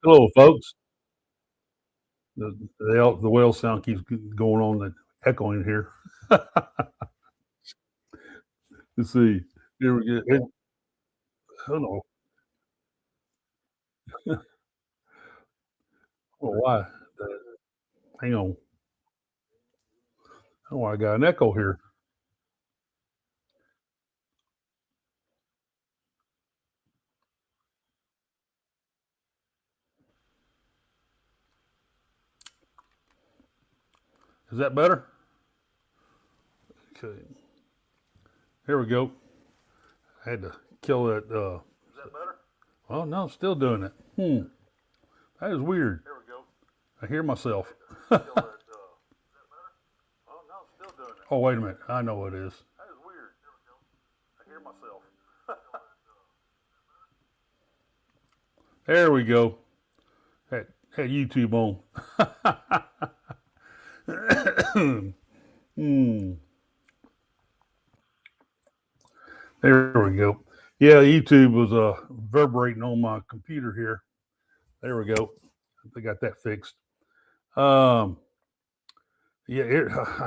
Hello, folks. The whale sound keeps going on, the echoing here. Let's see. Here we go. Hold on. Oh, why? Hang on. Oh, I got an echo here. Is that better? Okay. Here we go. I had to kill that. Is that better? Oh, no, still doing it. That is weird. Here we go. I hear myself. Oh, wait a minute. I know what it is. That is weird. Here we go. I hear myself. There we go. Had YouTube on. There we go. Yeah, YouTube was vibrating on my computer here. There we go. They got that fixed. I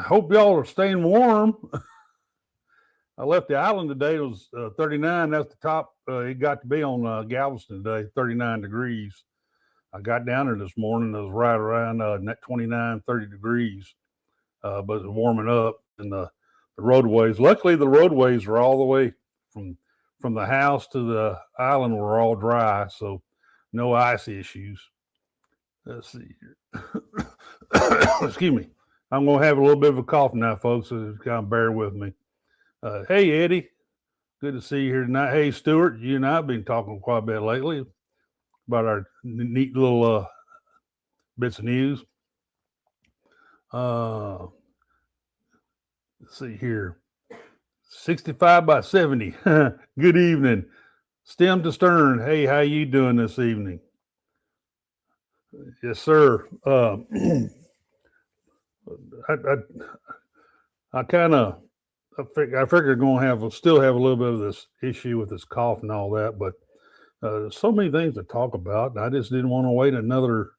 hope y'all are staying warm. I left the island today. It was 39. That's the top. It got to be on Galveston today, 39 degrees. I got down there this morning. It was right around 29, 30 degrees. But it's warming up, and the roadways. Luckily, the roadways are all the way from the house to the island were all dry, so no ice issues. Let's see here. Excuse me. I'm going to have a little bit of a cough now, folks, so kind of bear with me. Hey, Eddie. Good to see you here tonight. Hey, Stuart. You and I have been talking quite a bit lately about our neat little bits of news. Let's see here. 65 by 70. Good evening. Stem to stern. Hey, how you doing this evening? Yes, sir. I figure going to still have a little bit of this issue with this cough and all that, but there's so many things to talk about. And I just didn't want to wait another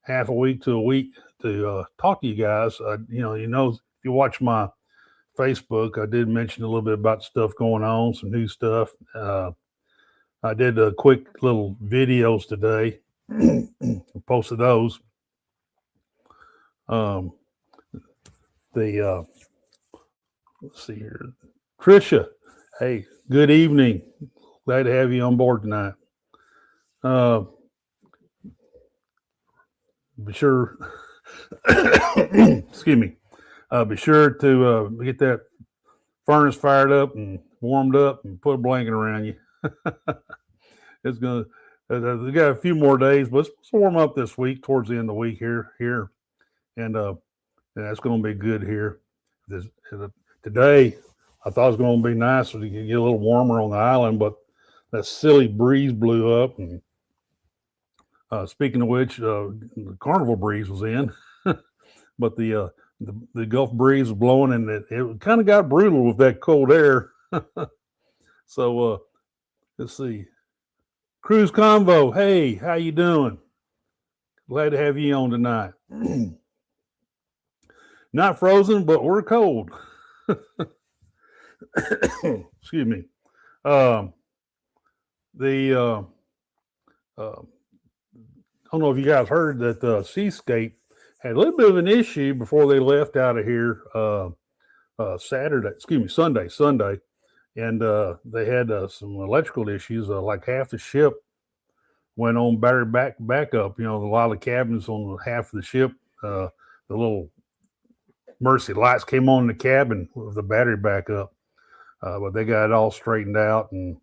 half a week to a week to talk to you guys. If you watch my Facebook, I did mention a little bit about stuff going on, some new stuff. I did a quick little videos today. Posted those. Let's see here. Tricia, hey, good evening. Glad to have you on board tonight. Be sure, excuse me. Be sure to get that furnace fired up and warmed up and put a blanket around you. It's gonna. We got a few more days, but it's warm up this week towards the end of the week here, and that's going to be good here. Today, I thought it was going to be nice to get a little warmer on the island, but that silly breeze blew up. And speaking of which, the Carnival breeze was in, but the Gulf breeze was blowing, and it kind of got brutal with that cold air. So let's see. Cruise Convo, hey, how you doing? Glad to have you on tonight. Not frozen, but we're cold. Excuse me. I don't know if you guys heard that Seascape had a little bit of an issue before they left out of here Sunday. And they had some electrical issues. Like half the ship went on battery backup. A lot of the cabins on half of the ship, the little Mercy lights came on in the cabin with the battery backup. But they got it all straightened out, and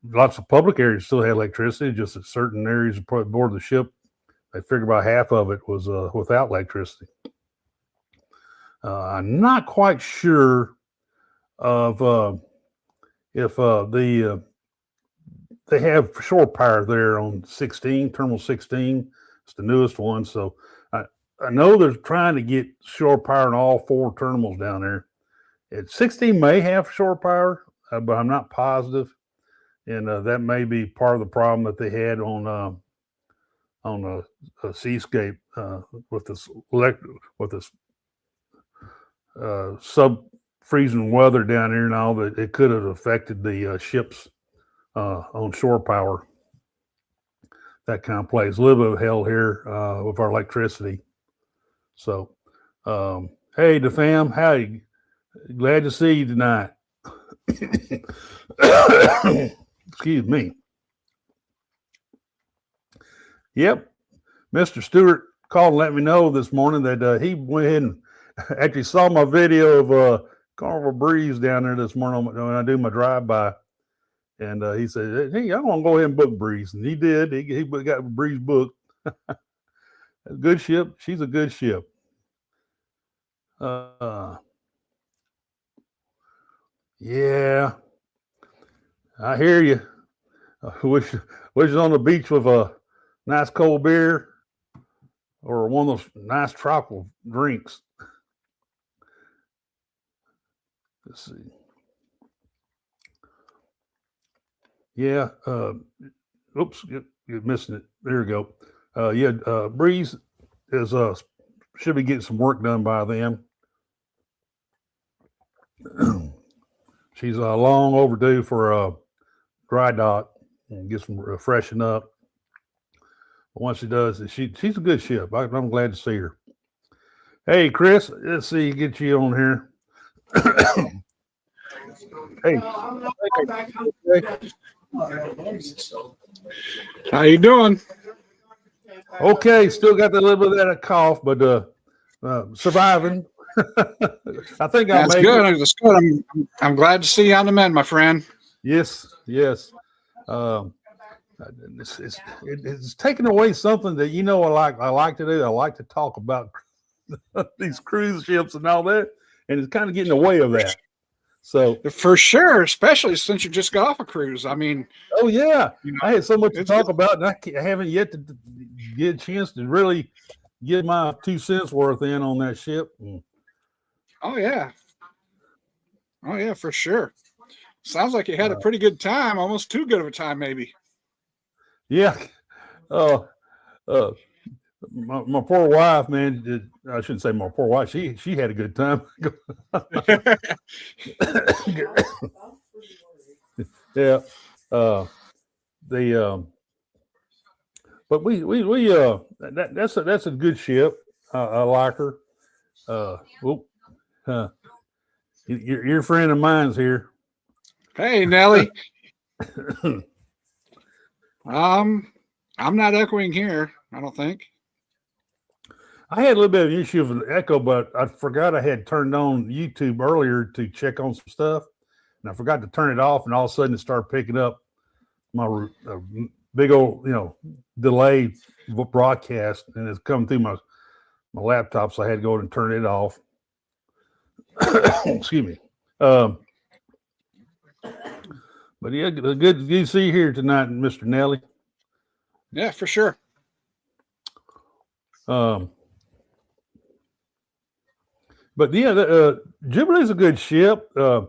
lots of public areas still had electricity. Just at certain areas aboard the ship, they figured about half of it was without electricity. I'm not quite sure of if they have shore power there on Terminal 16. It's the newest one. So I know they're trying to get shore power in all 4 terminals down there. 16 may have shore power, but I'm not positive. And that may be part of the problem that they had on on a seascape with this sub freezing weather down here and all that. It could have affected the ships on shore power. That kind of plays a little bit of hell here with our electricity. So, hey, the fam, howdy. Glad to see you tonight. Excuse me. Yep. Mr. Stewart called and let me know this morning that he went ahead and actually saw my video of Carnival Breeze down there this morning when I do my drive-by. And he said, hey, I want to go ahead and book Breeze. And he did. He got Breeze booked. Good ship. She's a good ship. Yeah. I hear you. Wish was on the beach with a nice cold beer or one of those nice tropical drinks. Let's see. Yeah. Oops, you're missing it. There we go. Breeze is should be getting some work done by then. She's long overdue for a dry dock and get some freshen up. But once she does, she's a good ship. I'm glad to see her. Hey, Chris, let's see, get you on here. Hey. How you doing? Okay, still got a little bit of that cough, but surviving. I think I'll That's make good. it. That's good. I'm glad to see you on the mend, my friend. Yes. It's taking away something that I like to do. I like to talk about these cruise ships and all that, and it's kind of getting in the way of that. So for sure, especially since you just got off a cruise. I mean, oh yeah, I had so much to talk about, and I haven't yet to get a chance to really get my 2 cents worth in on that ship. Oh yeah, for sure. Sounds like you had a pretty good time, almost too good of a time, maybe. Yeah. My poor wife, man. I shouldn't say my poor wife. She had a good time. Yeah. But that's a good ship. I like her. Your friend of mine's here. Hey, Nelly. I'm not echoing here, I don't think. I had a little bit of an issue with the echo, but I forgot I had turned on YouTube earlier to check on some stuff, and I forgot to turn it off, and all of a sudden it started picking up my big old, delay broadcast, and it's coming through my laptop, so I had to go and turn it off. Excuse me. But yeah, good to see you here tonight, Mr. Nelly. Yeah, for sure. But yeah, Jubilee's a good ship. I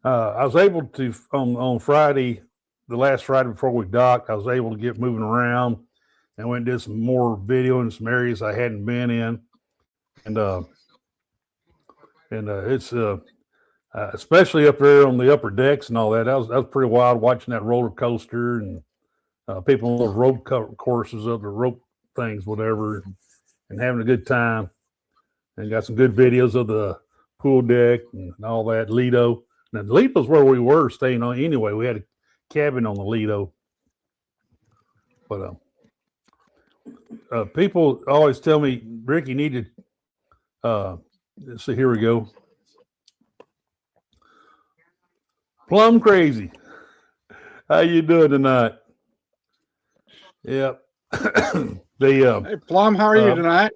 was able to on Friday, the last Friday before we docked, I was able to get moving around and went and did some more video in some areas I hadn't been in, and it's especially up there on the upper decks and all that. That was pretty wild watching that roller coaster and people on those rope courses up the rope things, whatever, and having a good time. And got some good videos of the pool deck and all that. Lido. Now, Lido's where we were staying on anyway. We had a cabin on the Lido. But people always tell me, Rick, you need to, let's see, here we go. Plum Crazy. How you doing tonight? Yep. Hey, Plum, how are you tonight?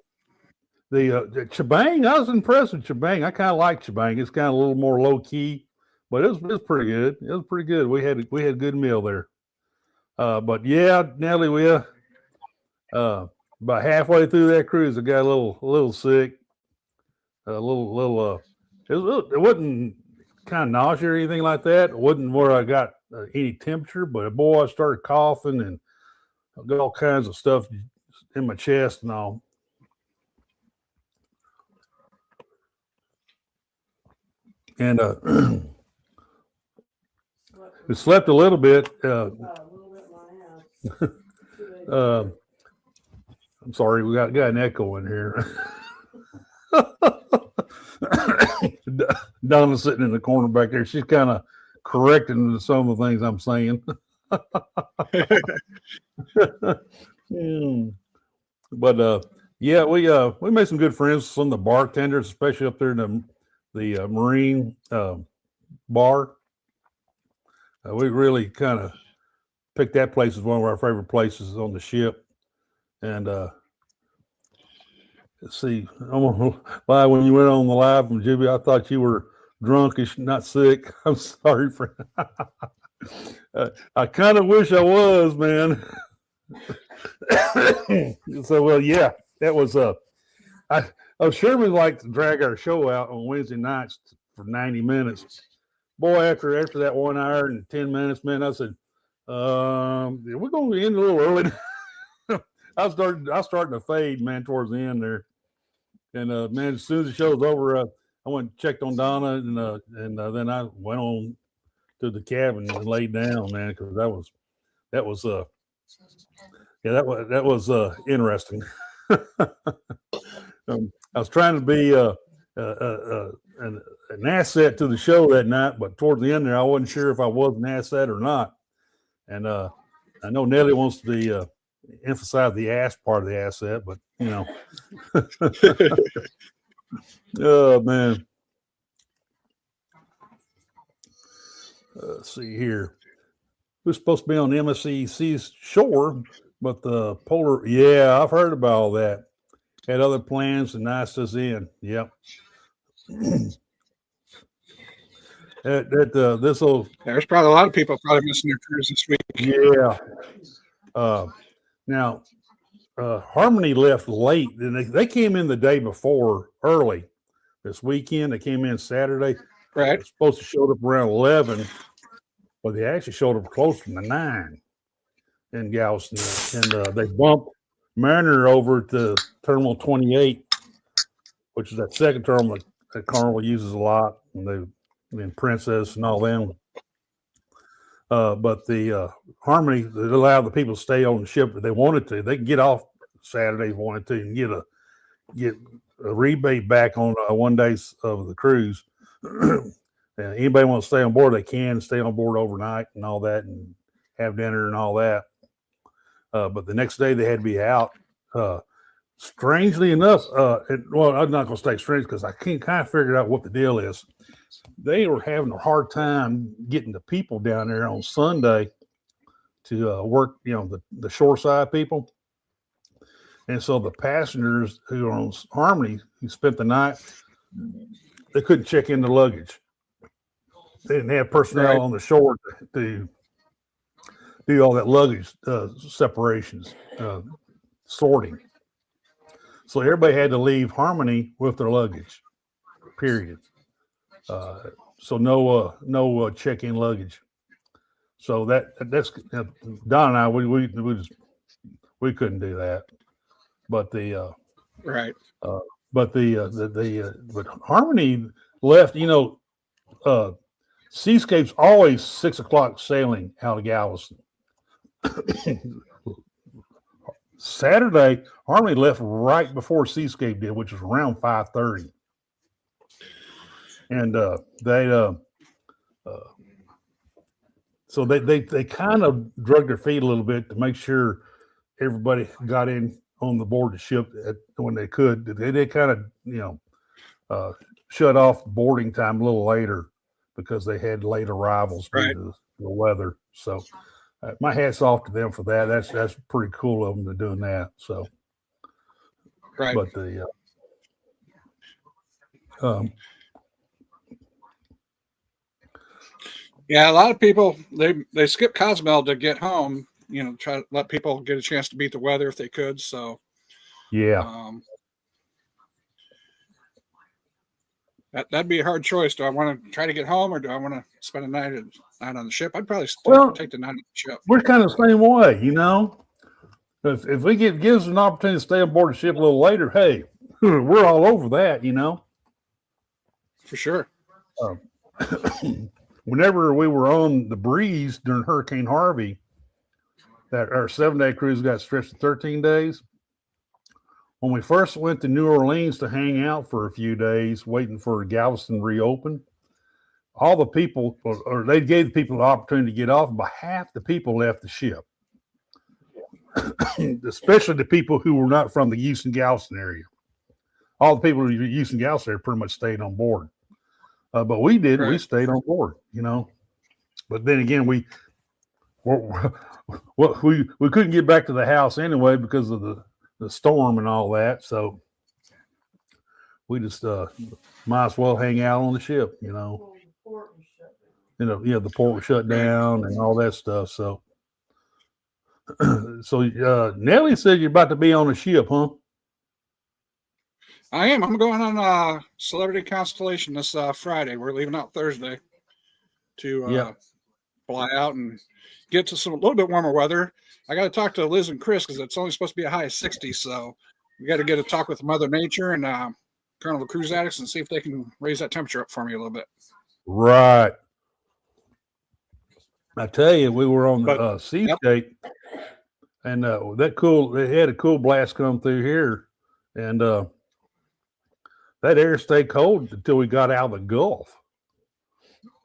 The Chibang, I was impressed with Chibang. I kind of like Chibang. It's kind of a little more low key, but it was pretty good. It was pretty good. We had a good meal there. But yeah, Nelly, we about halfway through that cruise, I got a little sick. It wasn't kind of nausea or anything like that. It wasn't where I got any temperature, but boy, I started coughing and got all kinds of stuff in my chest and all. And we slept a little bit. I'm sorry, we got an echo in here. Donna's sitting in the corner back there. She's kind of correcting some of the things I'm saying. But yeah, we made some good friends. Some of the bartenders, especially up there in the Marine bar. We really kind of picked that place as one of our favorite places on the ship. And let's see, why when you went on the live from Jimmy, I thought you were drunkish, not sick. I'm sorry for. I kind of wish I was, man. So, well, yeah, that was I sure would like to drag our show out on Wednesday nights for 90 minutes. Boy, after that 1 hour and 10 minutes, man, I said, we're going to end a little early. I was starting to fade, man, towards the end there. And man, as soon as the show's over, I went and checked on Donna, and then I went on to the cabin and laid down, man, because that was interesting. I was trying to be an asset to the show that night, but towards the end there, I wasn't sure if I was an asset or not. And I know Nellie wants to emphasize the ass part of the asset, but you know, oh man. Let's see here. We're supposed to be on the MSCC's shore, but the polar, yeah, I've heard about all that. Had other plans and asked us in. Yep. This will. There's probably a lot of people probably missing their cruise this week. Yeah. Now, Harmony left late, and they came in the day before early. This weekend, they came in Saturday. Right. They were supposed to show up around 11, but they actually showed up closer to 9 in Galveston, and they bumped Mariner over to Terminal 28, which is that second terminal that Carnival uses a lot, and Princess and all them. But the Harmony, that allowed the people to stay on the ship if they wanted to. They can get off Saturday if they wanted to and get a rebate back on 1 day of the cruise. And anybody wants to stay on board, they can stay on board overnight and all that, and have dinner and all that. But the next day they had to be out. Strangely enough, well, I'm not going to stay strange because I can't kind of figure out what the deal is. They were having a hard time getting the people down there on Sunday to work, the shoreside people. And so the passengers who are on Harmony, who spent the night, they couldn't check in the luggage. They didn't have personnel on the shore to do all that luggage separations, sorting. So everybody had to leave Harmony with their luggage, period. So no check-in luggage. So that's Don and I we couldn't do that. But but Harmony left. Seascape's always 6 o'clock sailing out of Galveston. Saturday, Harmony left right before Seascape did, which was around 5:30. And so they kind of drug their feet a little bit to make sure everybody got in on the board the ship when they could. They kind of shut off boarding time a little later because they had late arrivals due to the weather. So my hat's off to them for that. That's pretty cool of them to doing that. So, right. But yeah, a lot of people they skip Cozumel to get home. Try to let people get a chance to beat the weather if they could. So, yeah. That'd be a hard choice. Do I want to try to get home, or do I want to spend a night on the ship? I'd probably take the night on the ship. We're kind of the same way, if we gives us an opportunity to stay aboard the ship a little later, hey, we're all over that, you know. For sure. Whenever we were on the breeze during Hurricane Harvey, that our 7-day cruise got stretched to 13 days. When we first went to New Orleans to hang out for a few days, waiting for Galveston to reopen, all the people, or they gave the people the opportunity to get off, but half the people left the ship, especially the people who were not from the Houston Galveston area. All the people in Houston Galveston area pretty much stayed on board. But we didn't. Right. We stayed on board, you know. But then again, we couldn't get back to the house anyway because of the storm and all that. So we just might as well hang out on the ship, you know. The port was shut down and all that stuff. So, Nelly said you're about to be on a ship, huh? I am. I'm going on Celebrity Constellation this Friday. We're leaving out Thursday to fly out and get to a little bit warmer weather. I got to talk to Liz and Chris because it's only supposed to be a high of 60. So we got to get a talk with Mother Nature and Carnival Cruise Addicts and see if they can raise that temperature up for me a little bit. Right. I tell you, we were on the Seascape, and they had a cool blast come through here, and that air stayed cold until we got out of the Gulf.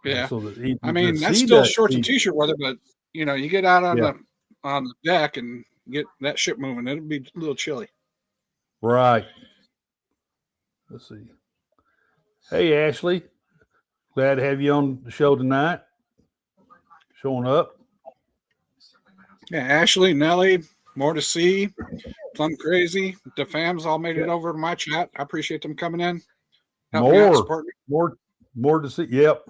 Yeah, so that's still shorts and t-shirt weather, but you know, you get out on the deck and get that ship moving, it'll be a little chilly. Right. Let's see. Hey, Ashley, glad to have you on the show tonight. Showing up. Yeah, Ashley, Nelly, more to see. Plum Crazy, the fams all made it over to my chat. I appreciate them coming in. More to see. Yep.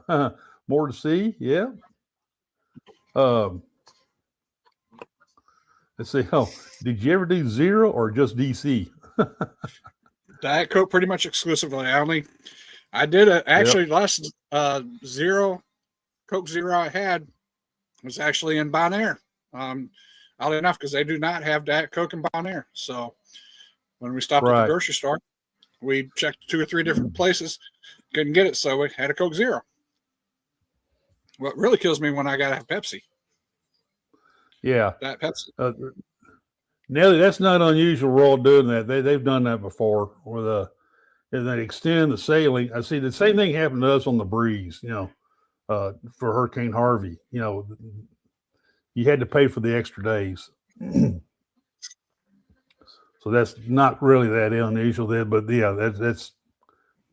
More to see. Yeah. Let's see. Oh, did you ever do Zero or just DC? Diet Coke pretty much exclusively. I did last Zero Coke Zero I had was actually in Bonaire. Oddly enough, because they do not have Diet Coke in Bonaire. So when we stopped at the grocery store, we checked 2 or 3 different places, couldn't get it, so we had a Coke Zero. What really kills me when I got a Pepsi. Yeah. That Pepsi. Nelly, that's not unusual role doing that. They've done that before with they extend the sailing. I see the same thing happened to us on the breeze, you know, for Hurricane Harvey. You know, you had to pay for the extra days. So that's not really that unusual there, but yeah, that's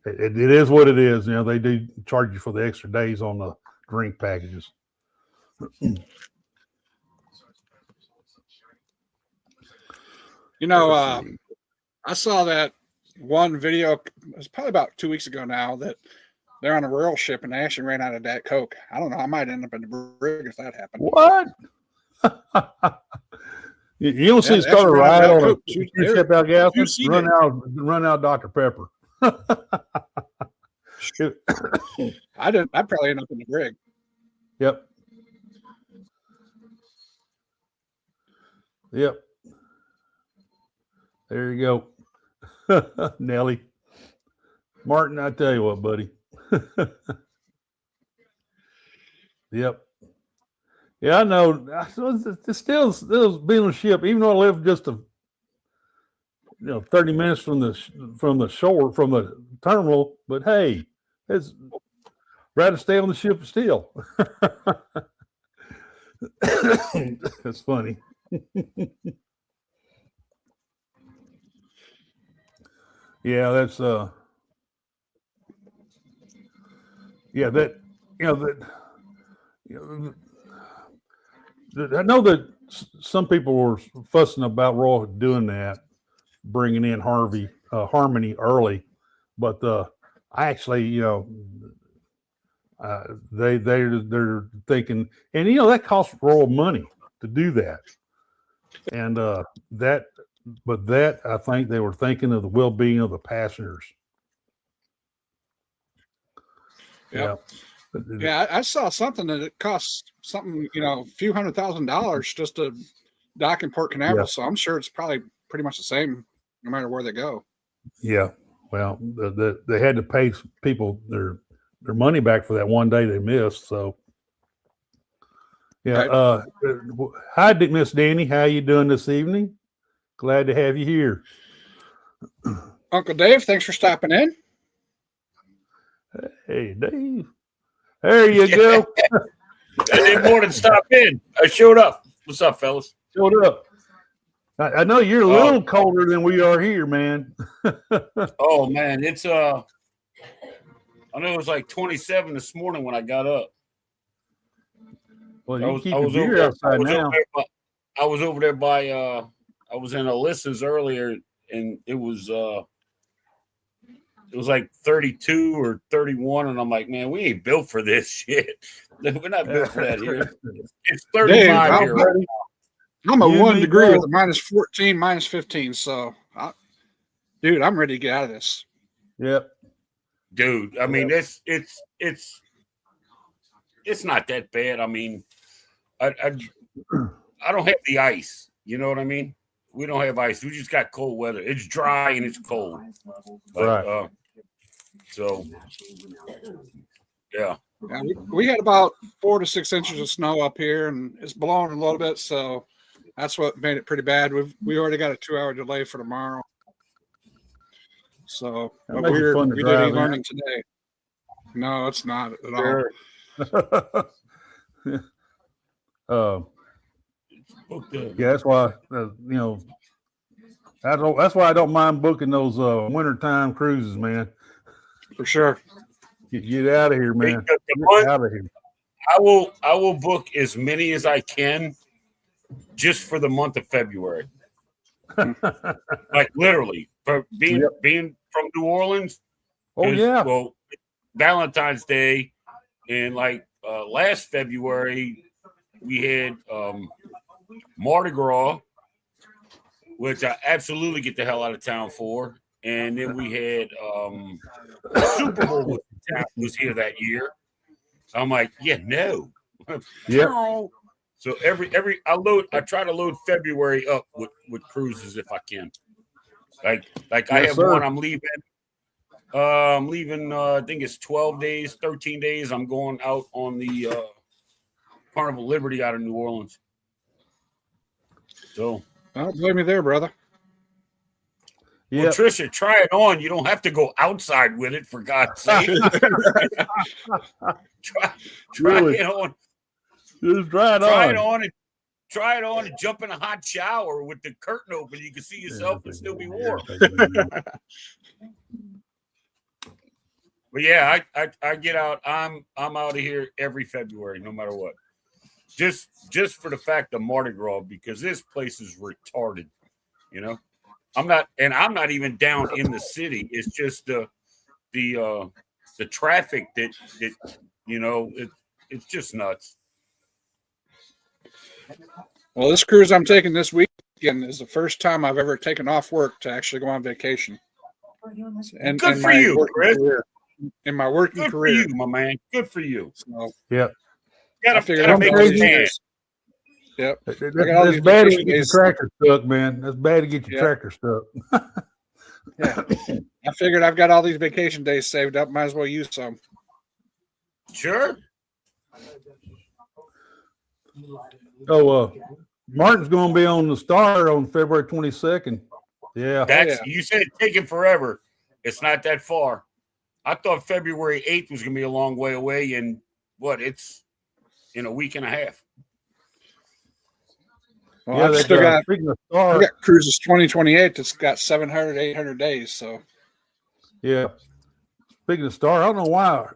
it is what it is. You know, they do charge you for the extra days on the drink packages. You know, I saw that one video, it was probably about 2 weeks ago now, that they're on a rural ship and they actually ran out of Diet Coke. I don't know. I might end up in the brig if that happened. What? You don't see start a ride on a ship out gas, run out Dr. Pepper. I'd probably end up in the brig. Yep. There you go. Nelly. Martin, I tell you what, buddy. Yep. Yeah, I know. It's still being on a ship, even though I live just 30 minutes from the shore, from the terminal. But hey, it's rather stay on the ship still. That's funny. Yeah, that's I know that some people were fussing about Royal doing that, bringing in Harmony early, but I actually, they're thinking, and that costs Royal money to do that, and I think they were thinking of the well-being of the passengers. Yep. Yeah, I saw something that it costs something, a few $100,000 just to dock in Port Canaveral, Yeah. so I'm sure it's probably pretty much the same no matter where they go. Yeah. Well, they had to pay people their money back for that one day they missed. So, yeah. Right. Hi, Miss Danny. How you doing this evening? Glad to have you here. Uncle Dave, thanks for stopping in. Hey, Dave. There you go. I did more than stop in. I showed up. What's up, fellas? Showed up. I know you're a little colder than we are here, man. Oh man, it's I know it was like 27 this morning when I got up. Well, I you was, keep I your was beer over there, outside now. I was over there by I was in Alyssa's earlier, and it was like 32 or 31, and I'm like, man, we ain't built for this shit. We're not built for that here. It's 35 Dave, here. Right now. I'm a You 1 me degree both. with a minus 14, minus 15. So, dude, I'm ready to get out of this. Yep. Dude, I mean, it's not that bad. I mean, I don't have the ice. You know what I mean? We don't have ice. We just got cold weather. It's dry and it's cold. But, Right. So, yeah. Yeah, we had about 4 to 6 inches of snow up here, and it's blowing a little bit. So that's what made it pretty bad. We already got a 2-hour delay for tomorrow. So, That but makes it fun to we did drive in. e-learning today. No, it's not at all. Yeah, that's why that's why I don't mind booking those wintertime cruises, man. For sure. Get out of here, man. The Get month- out of here. I will book as many as I can just for the month of February. Like literally, for being from New Orleans. Oh yeah. Well, Valentine's Day and like last February we had Mardi Gras, which I absolutely get the hell out of town for, and then we had Super Bowl was here that year. I'm like, yeah, no. Yeah. So I try to load February up with cruises if I can. Like I Yes, have sir. one I'm leaving. I think it's 12 days, 13 days. I'm going out on the Carnival Liberty out of New Orleans. So I don't blame you there, brother. well, Yeah. Trisha, try it on. You don't have to go outside with it, for God's sake. try Really? it on. Just try it Try on. it on and try it on and jump in a hot shower with the curtain open. You can see yourself and still be warm. But yeah, I get out. I'm out of here every February, no matter what. Just for the fact of Mardi Gras, because this place is retarded. You know, I'm not even down in the city. It's just the traffic that it's just nuts. Well, this cruise I'm taking this weekend is the first time I've ever taken off work to actually go on vacation. And Good for you, Chris. In my working Good for career. you, my man. Good for you. So, Yeah. Gotta figured make all a these stand. days. Yep. That's all these bad to vacation get your days. tractor stuck, man. That's bad to get your Yeah. tractor stuck. Yeah. I figured I've got all these vacation days saved up. Might as well use some. Sure. So Martin's going to be on the Star on February 22nd. Yeah. That's you said it's taking forever. It's not that far. I thought February 8th was gonna be a long way away, and it's in a week and a half. Well, Yeah, I've they still got speaking of Star. I got cruises 2028 that's got 700, 800 days. So Yeah. Speaking of Star, I don't know why.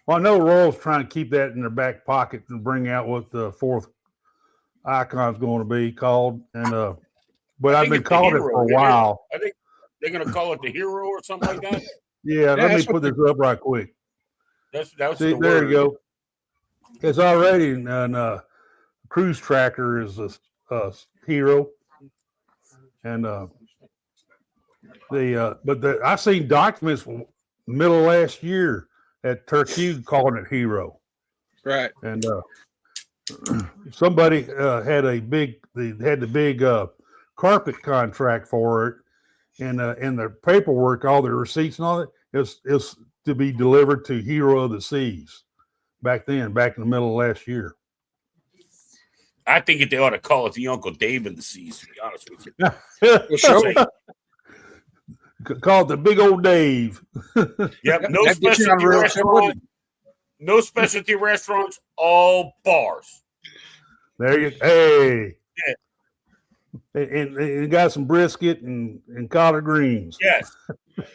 Well, I know Royal's trying to keep that in their back pocket and bring out what the fourth icon's going to be called. And but I I've think been it's the calling it Hero, for a isn't it? while. I think they're gonna call it the Hero or something like that. Yeah, let me that's put what this up right quick. That's See, the there word. you go. It's already and Cruise Tracker is a Hero, and I seen documents middle of last year at Turkey calling it Hero, right. and somebody had the big carpet contract for it, and the paperwork, all the receipts and all that is to be delivered to Hero of the Seas back in the middle of last year. I think they ought to call it the Uncle Dave of the Seas, to be honest with you. Well, sure. Call it the Big Old Dave. Yep, no That gets you on specialty real restaurant, no specialty restaurants, all bars. There you hey. Yeah. And got some brisket and collard greens. Yes.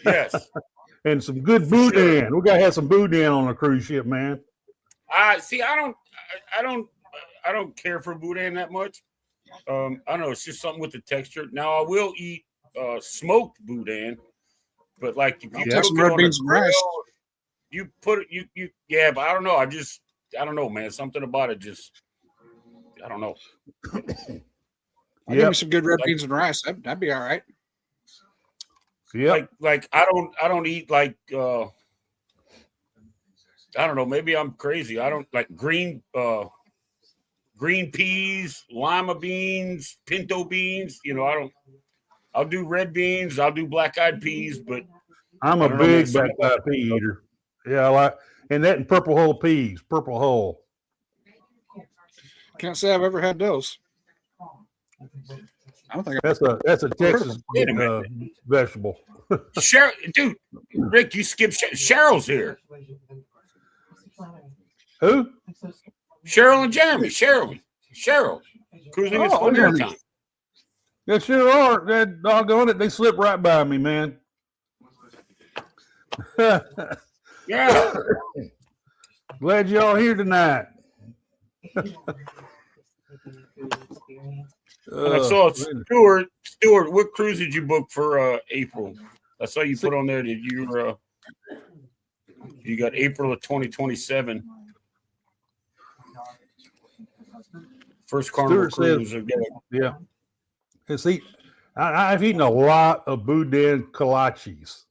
Yes. And some good boudin. Sure. We gotta have some boudin on a cruise ship, man. I don't care for boudin that much. I don't know. It's just something with the texture. Now I will eat smoked boudin, but like if you Yeah, cook some it red on beans a and rice. grill, you put it. You yeah, but I don't know. I don't know, man. Something about it just I don't know. I'll give me some good red beans and rice. That'd be all right. Yeah. Like I don't eat like I don't know. Maybe I'm crazy. I don't like green peas, lima beans, pinto beans. You know, I'll do red beans. I'll do black-eyed peas, but I'm a big black-eyed pea eater. Yeah, I like and that and purple hull peas. Purple hull. Can't say I've ever had those. I don't think That's a Texas vegetable. Cheryl, dude, Rick, you skipped Cheryl's here. Who? Cheryl and Jeremy. Cheryl, cruising is fun every time. They sure are. That doggone it, they slip right by me, man. Yeah. Glad y'all here tonight. I saw Stuart, what cruise did you book for April? I saw you put on there that you got April of 2027. First Carnival cruise. Yeah. See, I've eaten a lot of boudin kolaches.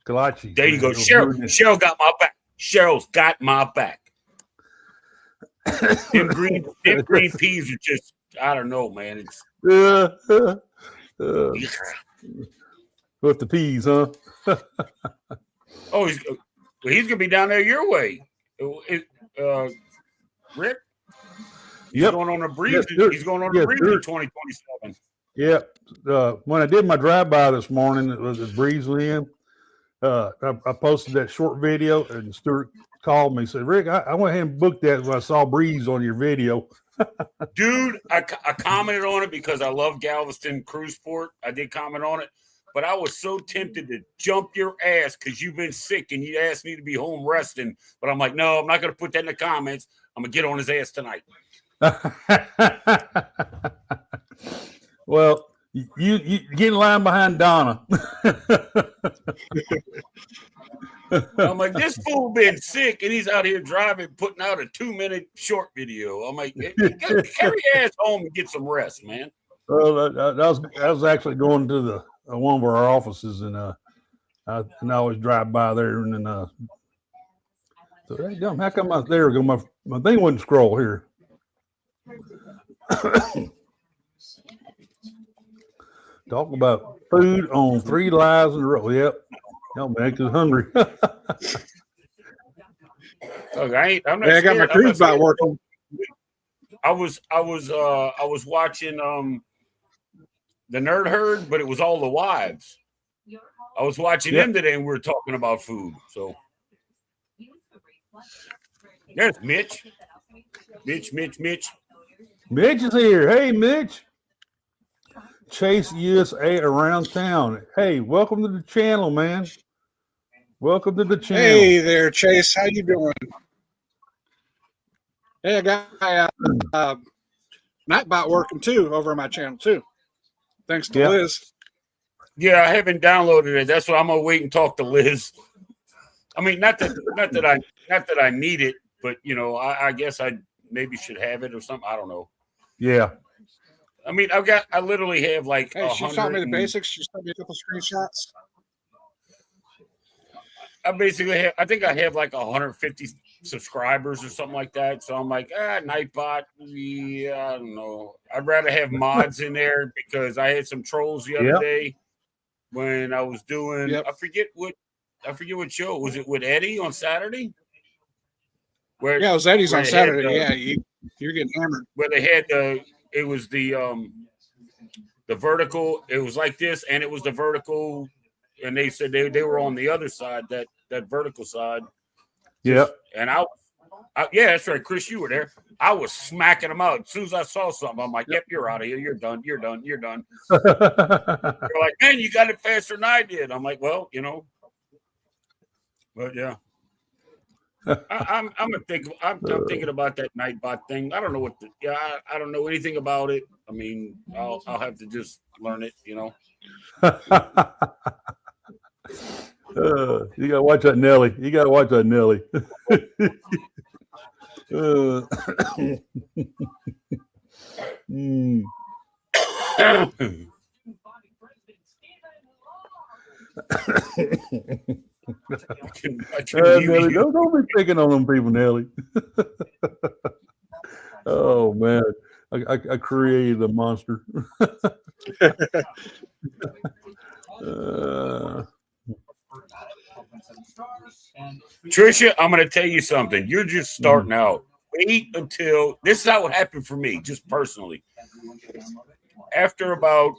There you go. Cheryl got my back. Cheryl's got my back. Them green peas are just, I don't know, man. It's with the peas, huh? Oh, he's gonna be down there your way. Rick? He's going on a breeze. He's going on a breeze in 2027. Yep. When I did my drive-by this morning, it was a breeze in. I posted that short video, and Stuart called me and said, Rick, I went ahead and booked that when I saw Breeze on your video. Dude, I commented on it because I love Galveston Cruise Port. I did comment on it, but I was so tempted to jump your ass because you've been sick and you asked me to be home resting. But I'm like, no, I'm not going to put that in the comments. I'm going to get on his ass tonight. Well, you get in line behind Donna. I'm like, this fool been sick and he's out here driving, putting out a 2-minute short video. I'm like, carry your ass home and get some rest, man. Well, I was actually going to one of our offices, and I always drive by there, and then so hey, dumb, how come I there? My thing wouldn't scroll here. Talk about food on 3 lives in a row. Yep. Y'all make us hungry. Look, I'm not I got my cruise bot working. I was watching the Nerd Herd, but it was all the wives. I was watching them today, and we were talking about food. So there's Mitch. Mitch is here. Hey, Mitch. Chase USA around town. Hey, welcome to the channel, man. Welcome to the channel. Hey there, Chase. How you doing? Hey, I got my Nightbot working too over on my channel too. Thanks to Liz. Yeah, I haven't downloaded it. That's why I'm gonna wait and talk to Liz. I mean, not that I need it, but you know, I guess I maybe should have it or something. I don't know. Yeah. I mean, I literally have like. Hey, she taught me the basics. She sent me a couple screenshots. I basically have, I think I have like 150 subscribers or something like that. So I'm like, Nightbot. Yeah, I don't know. I'd rather have mods in there because I had some trolls the other day when I was doing, I forget what show. Was it with Eddie on Saturday? Where, it was Eddie's on Saturday. You're getting hammered. Where they had it was the vertical. It was like this, and it was the vertical, and they said they were on the other side, that vertical side. Yep. And I yeah, that's right, Chris. You were there. I was smacking them out as soon as I saw something. I'm like, "Yep, you're out of here. You're done. You're done. You're done." They're like, "Man, you got it faster than I did." I'm like, "Well, you know." But yeah. I'm thinking about that Nightbot thing. I don't know I don't know anything about it. I mean, I'll have to just learn it, you know. You gotta watch that Nelly. You gotta watch that Nelly. Nelly, don't be picking on them people, Nelly. Oh man, I created a monster. Tricia, I'm going to tell you something. You're just starting out. Wait until this is how it happened for me, just personally. After about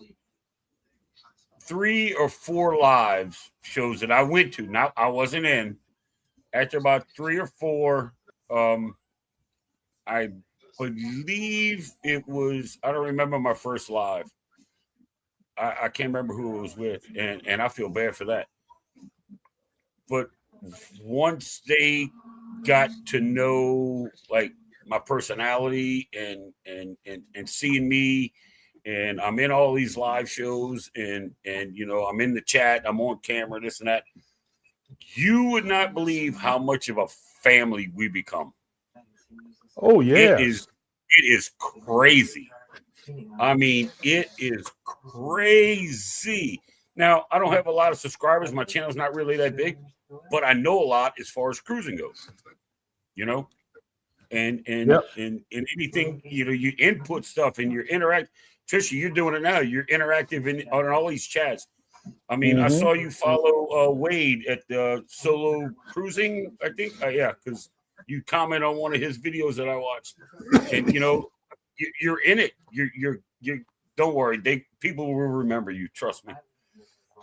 3 or 4 live shows that I went to, now I wasn't in. After about 3 or 4, I believe it was, I don't remember my first live. I can't remember who it was with, and I feel bad for that. But once they got to know like my personality and seeing me, and I'm in all these live shows, and you know, I'm in the chat, I'm on camera, this and that, you would not believe how much of a family we become. Oh yeah, it is crazy. I mean, it is crazy. Now, I don't have a lot of subscribers. My channel's not really that big, but I know a lot as far as cruising goes, you know, and anything, you know, you input stuff and you're interact. Trisha, you're doing it now. You're interactive on all these chats. I mean, I saw you follow Wade at the Solo Cruising, I think. Yeah, because you comment on one of his videos that I watched, and you know, you're in it. You're. Don't worry, people will remember you. Trust me,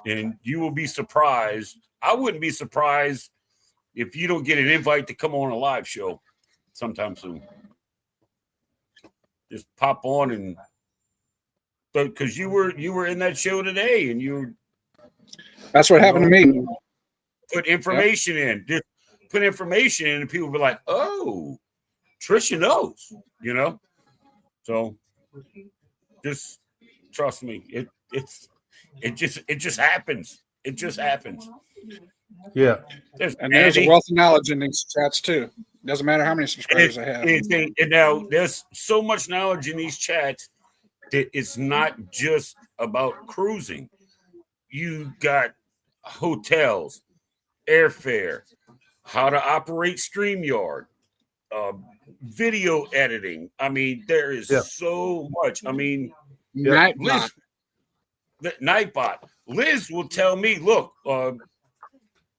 and you will be surprised. I wouldn't be surprised if you don't get an invite to come on a live show sometime soon. Just pop on, and because you were in that show today, and you. That's what happened to me. Put information in. Just put information in, and people will be like, "Oh, Trisha knows," you know. So, just trust me. It just happens. It just happens. Yeah. There's a wealth of knowledge in these chats too. Doesn't matter how many subscribers I have. And now there's so much knowledge in these chats that it's not just about cruising. You got hotels, airfare, how to operate StreamYard, video editing. I mean, there is so much. I mean, Nightbot. Nightbot. Liz will tell me, look,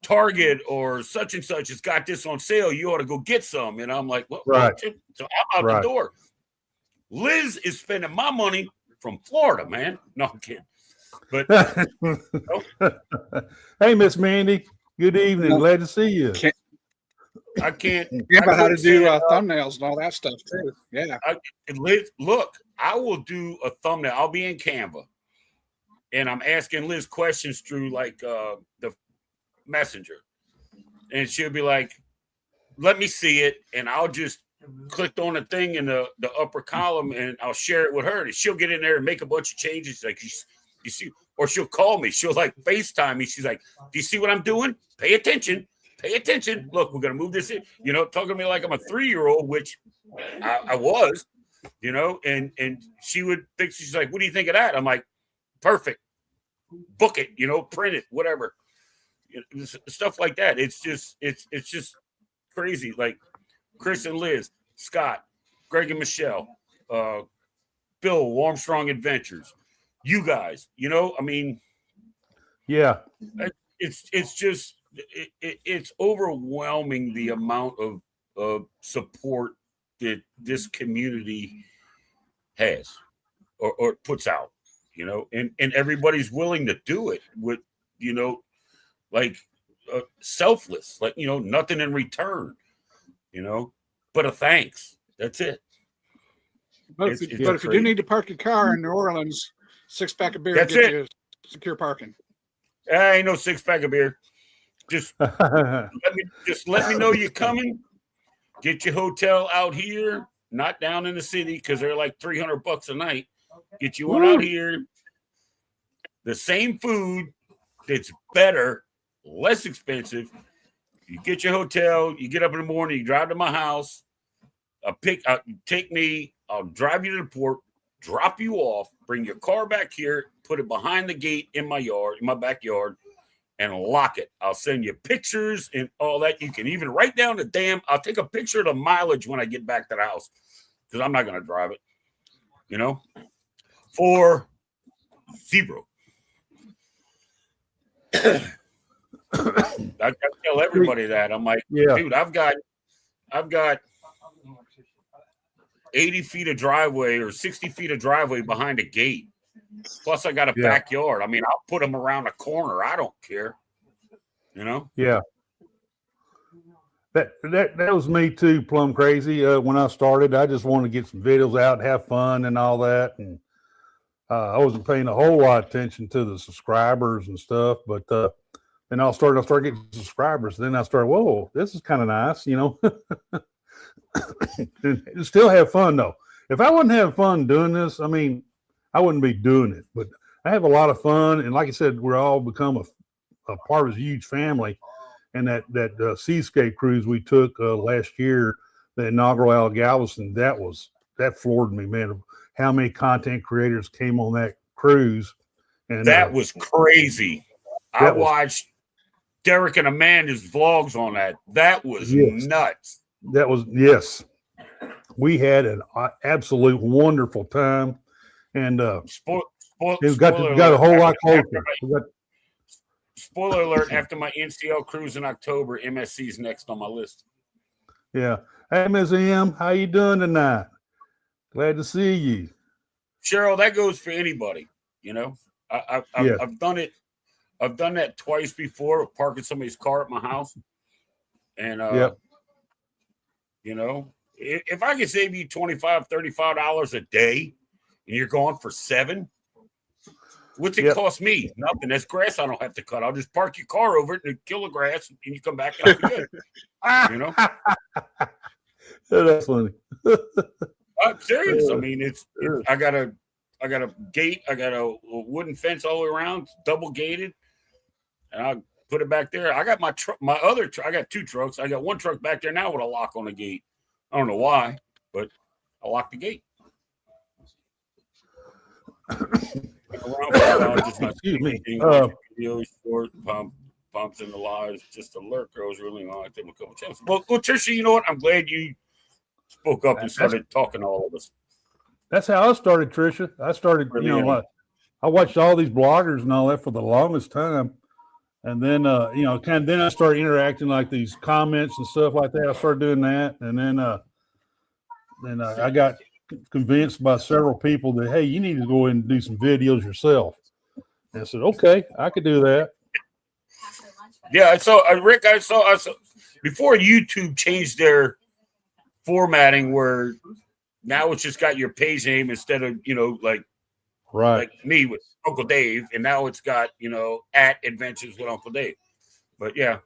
Target or such and such has got this on sale. You ought to go get some. And I'm like, well, right. So I'm out the door. Liz is spending my money from Florida, man. No, I'm kidding. But hey, Miss Mandy, good evening. Glad to see you. I can't. Yeah, but how to do thumbnails and all that stuff too. Yeah. Liz, look, I will do a thumbnail. I'll be in Canva, and I'm asking Liz questions through like the messenger, and she'll be like, "Let me see it," and I'll just click on the thing in the upper column, and I'll share it with her, and she'll get in there and make a bunch of changes. Like you see, or she'll call me. She'll like FaceTime me. She's like, "Do you see what I'm doing? Pay attention. Pay attention. Look, we're gonna move this in." You know, talking to me like I'm a 3-year-old, which I was. You know, and she would think, she's like, "What do you think of that?" I'm like, "Perfect. Book it. You know, print it. Whatever." stuff like that. It's just crazy. Like Chris and Liz, Scott, Greg and Michelle, Bill, Armstrong Adventures, you guys. I mean, Yeah. it's just it's overwhelming the amount of support that this community has or puts out, and everybody's willing to do it with, like selfless, like, nothing in return, but a thanks. That's it. But if you do need to park your car in New Orleans, 6-pack of beer That's get it. you secure parking. Ain't no 6-pack of beer. Just let me know you're coming. Get your hotel out here, not down in the city, because they're like $300 a night. Get you one out here. The same food that's better, less expensive. You get your hotel, you get up in the morning, you drive to my house. Take me, I'll drive you to the port, drop you off, bring your car back here, put it behind the gate in my backyard, and lock it. I'll send you pictures and all that. You can even write down I'll take a picture of the mileage when I get back to the house, because I'm not going to drive it, for $0. I tell everybody that. I'm like, dude, I've got 80 feet of driveway or 60 feet of driveway behind a gate. Plus, I got a backyard. I mean, I'll put them around a corner. I don't care. Yeah. That was me too, plumb crazy. When I started, I just wanted to get some videos out, have fun, and all that. And I wasn't paying a whole lot of attention to the subscribers and stuff. But then I started getting subscribers. Then I started, whoa, this is kind of nice, And still have fun though. If I wasn't having fun doing this, I mean, I wouldn't be doing it. But I have a lot of fun, and like I said, we're all become a part of a huge family. And that Seascape cruise we took last year, the inaugural out of Galveston, that floored me, man. How many content creators came on that cruise? And that was crazy. I watched Derek and Amanda's vlogs on that. That was nuts. That was, yes. We had an absolute wonderful time. And it's got a whole lot closer. Spoiler alert, after my NCL cruise in October, MSC's next on my list. Yeah. Hey, Ms. M, how you doing tonight? Glad to see you. Cheryl, that goes for anybody, I've done it. I've done that twice before, parking somebody's car at my house. And, if I could save you $25, $35 a day and you're going for $7, what's it cost me? Nothing. That's grass I don't have to cut. I'll just park your car over it and kill the grass, and you come back and I'll be good. That's funny. I'm serious. I mean, I got a gate. I got a wooden fence all the way around, double gated, and I put it back there. I got my other truck. I got 2 trucks. I got one truck back there now with a lock on the gate. I don't know why, but I locked the gate. Excuse me. Videos, short pumps in the lives, just alert girls really on. I think a couple chances. Well, Trisha, you know what? I'm glad you spoke up and started talking to all of us. That's how I started, Trisha. I started, I watched all these bloggers and all that for the longest time. And then, then I started interacting like these comments and stuff like that. I started doing that. And then I got convinced by several people that, hey, you need to go and do some videos yourself. And I said, okay, I could do that. Yeah, so Rick, I saw before YouTube changed their formatting, where now it's just got your page name instead of like me with Uncle Dave, and now it's got at Adventures with Uncle Dave. But yeah.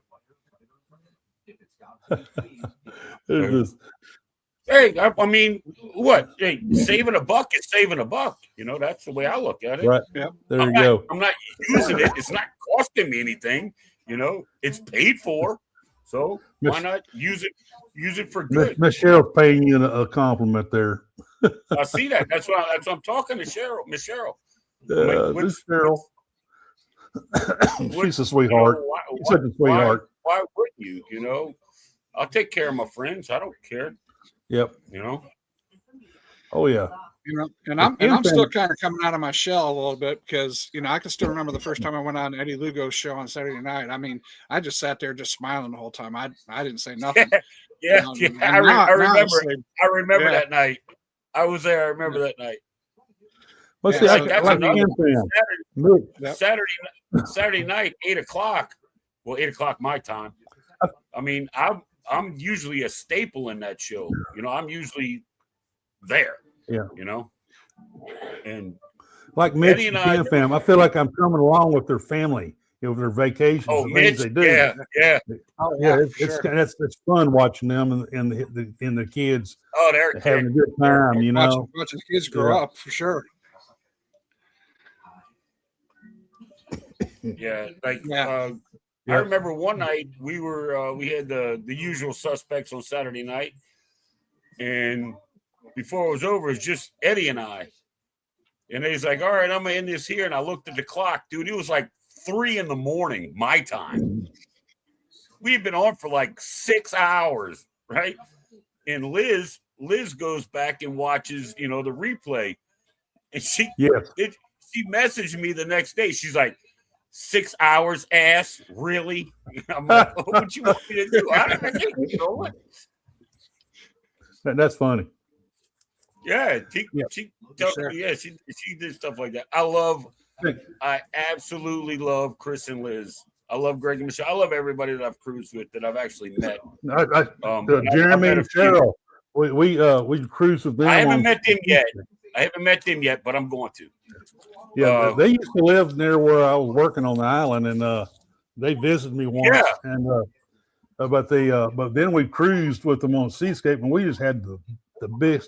Hey, I mean, what? Hey, saving a buck is saving a buck. That's the way I look at it. Right. Yeah. There you go. I'm not using it. It's not costing me anything. It's paid for. So why not use it for good? Miss Cheryl's paying you a compliment there. I see that. That's what I'm talking to Cheryl. Miss Cheryl. Miss Cheryl. She's a sweetheart. She's such a sweetheart. Why wouldn't you? You know, I'll take care of my friends. I don't care. Yep. You know. Oh yeah. You know, and I'm still kind of coming out of my shell a little bit because, you know, I can still remember the first time I went on Eddie Lugo's show on Saturday night. I mean, I just sat there just smiling the whole time. I didn't say nothing. Yeah, I remember yeah. that night. I was there. I remember that night. Let's Yeah, see. so that's like another Sam. Saturday night, 8:00. Well, 8:00 my time. I mean, I'm usually a staple in that show. You know, I'm usually there. Yeah. You know, and Like Mitch Eddie and and I- Ken fam, I feel like I'm coming along with their family, you know, their vacations oh, and Mitch, things they do. yeah. Oh, Yeah, for it's fun watching them and the kids Oh, they're having a good time, you know. Watching the kids grow up for sure. Yeah, like Yeah. I remember one night we had the usual suspects on Saturday night, and before it was over, it was just Eddie and I. And he's like, "All right, I'm gonna end this here." And I looked at the clock, dude. It was like 3 a.m. my time. We had been on for like 6 hours, right? And Liz goes back and watches, you know, the replay, and she messaged me the next day. She's like, 6 hours, ass, really? I'm like, what you want me to do? I can't control it. That's funny. Yeah, she did stuff like that. I absolutely love Chris and Liz. I love Greg and Michelle. I love everybody that I've cruised with that I've actually met. Jeremy and Cheryl, we cruised with them. I haven't met them yet, but I'm going to. Yeah, they used to live near where I was working on the island, and they visited me once. Yeah. And but then we cruised with them on Seascape, and we just had the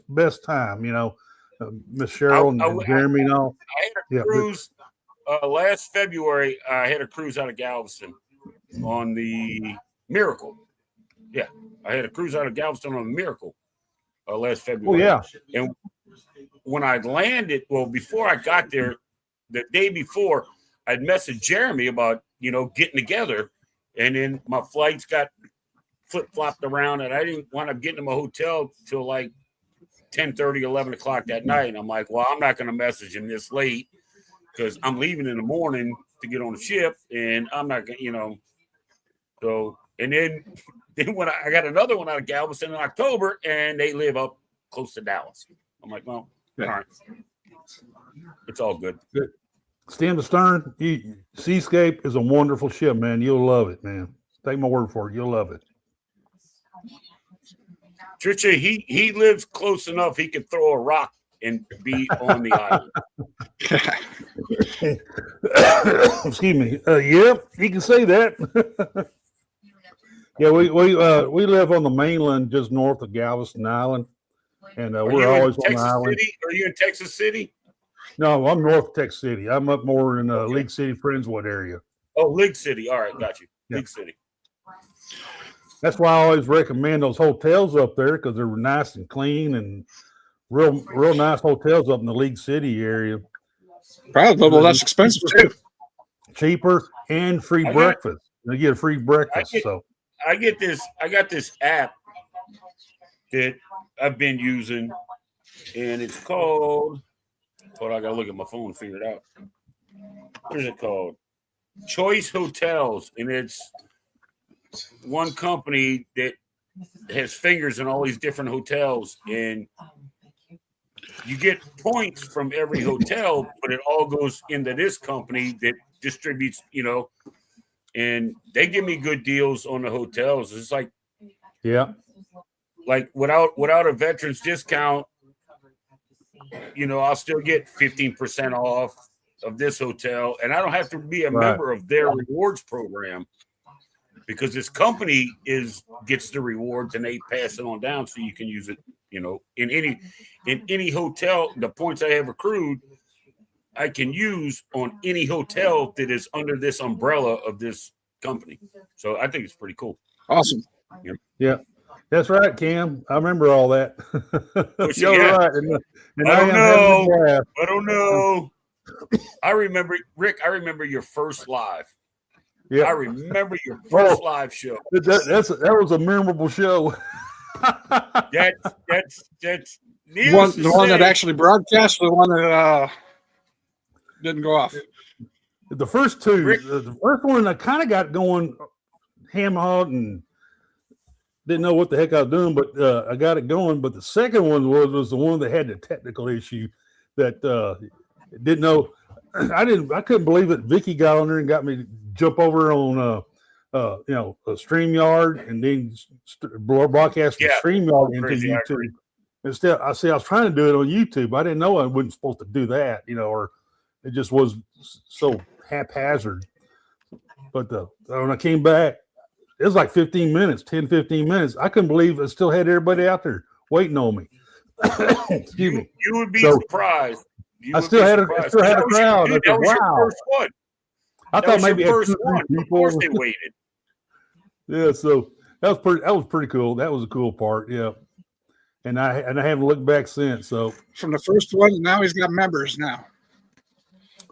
best time, you know. Miss Cheryl and Jeremy and all. I had a cruise last February. I had a cruise out of Galveston on the Miracle. Yeah, I had a cruise out of Galveston on the Miracle last February. Oh yeah. And when I landed, well, before I got there, the day before, I'd messaged Jeremy about, you know, getting together, and then my flights got flip-flopped around, and I didn't want to get to my hotel till like 10:30, 11 o'clock that night. And I'm like, well, I'm not going to message him this late because I'm leaving in the morning to get on the ship, and I'm not going to, you know. So, and then when I got another one out of Galveston in October, and they live up close to Dallas. I'm like, well, all right. It's all good. Stem to stern, Seascape is a wonderful ship, man. You'll love it, man. Take my word for it. You'll love it. Trisha, he lives close enough he could throw a rock and be on the island. Excuse me. Yeah, you can say that. Yeah, we live on the mainland just north of Galveston Island. And we're always on the island. Are you in Texas City? No, I'm north of Texas City. I'm up more in League City, Friendswood area. Oh, League City. All right, got you. Yeah. League City. That's why I always recommend those hotels up there because they're nice and clean and real nice hotels up in the League City area. Probably a little less expensive too. Cheaper and free breakfast. You get a free breakfast. I got this app that I've been using, and it's called. Hold on, I gotta look at my phone to figure it out. What is it called? Choice Hotels, and it's one company that has fingers in all these different hotels, and you get points from every hotel, but it all goes into this company that distributes, you know, and they give me good deals on the hotels. It's like, yeah, like without a veterans discount, you know, I'll still get 15% off of this hotel, and I don't have to be a member of their rewards program because this company gets the rewards and they pass it on down so you can use it, you know, in any hotel. The points I have accrued, I can use on any hotel that is under this umbrella of this company. So I think it's pretty cool. Awesome. Yeah. That's right, Cam. I remember all that. You're right. And I don't know. I remember, Rick, I remember your first live. Yeah, I remember your first live show. that was a memorable show. That's The one that actually broadcast, the one that didn't go off. The first two, Rick. the first one I kind of got going ham-hawed and didn't know what the heck I was doing, but I got it going. But the second one was the one that had the technical issue that didn't know. I couldn't believe that Vicky got on there and got me to jump over on a StreamYard and then broadcast the StreamYard into crazy, YouTube. Instead, I was trying to do it on YouTube. I didn't know I wasn't supposed to do that, or it just was so haphazard. But when I came back, it was like 15 minutes. I couldn't believe I still had everybody out there waiting on me. Excuse me. You would be surprised. I still had a crowd. That was your first one. I thought maybe your first one. Of course they waited. Yeah, so that was pretty cool. That was a cool part. Yeah. And I haven't looked back since. So from the first one, now he's got members now.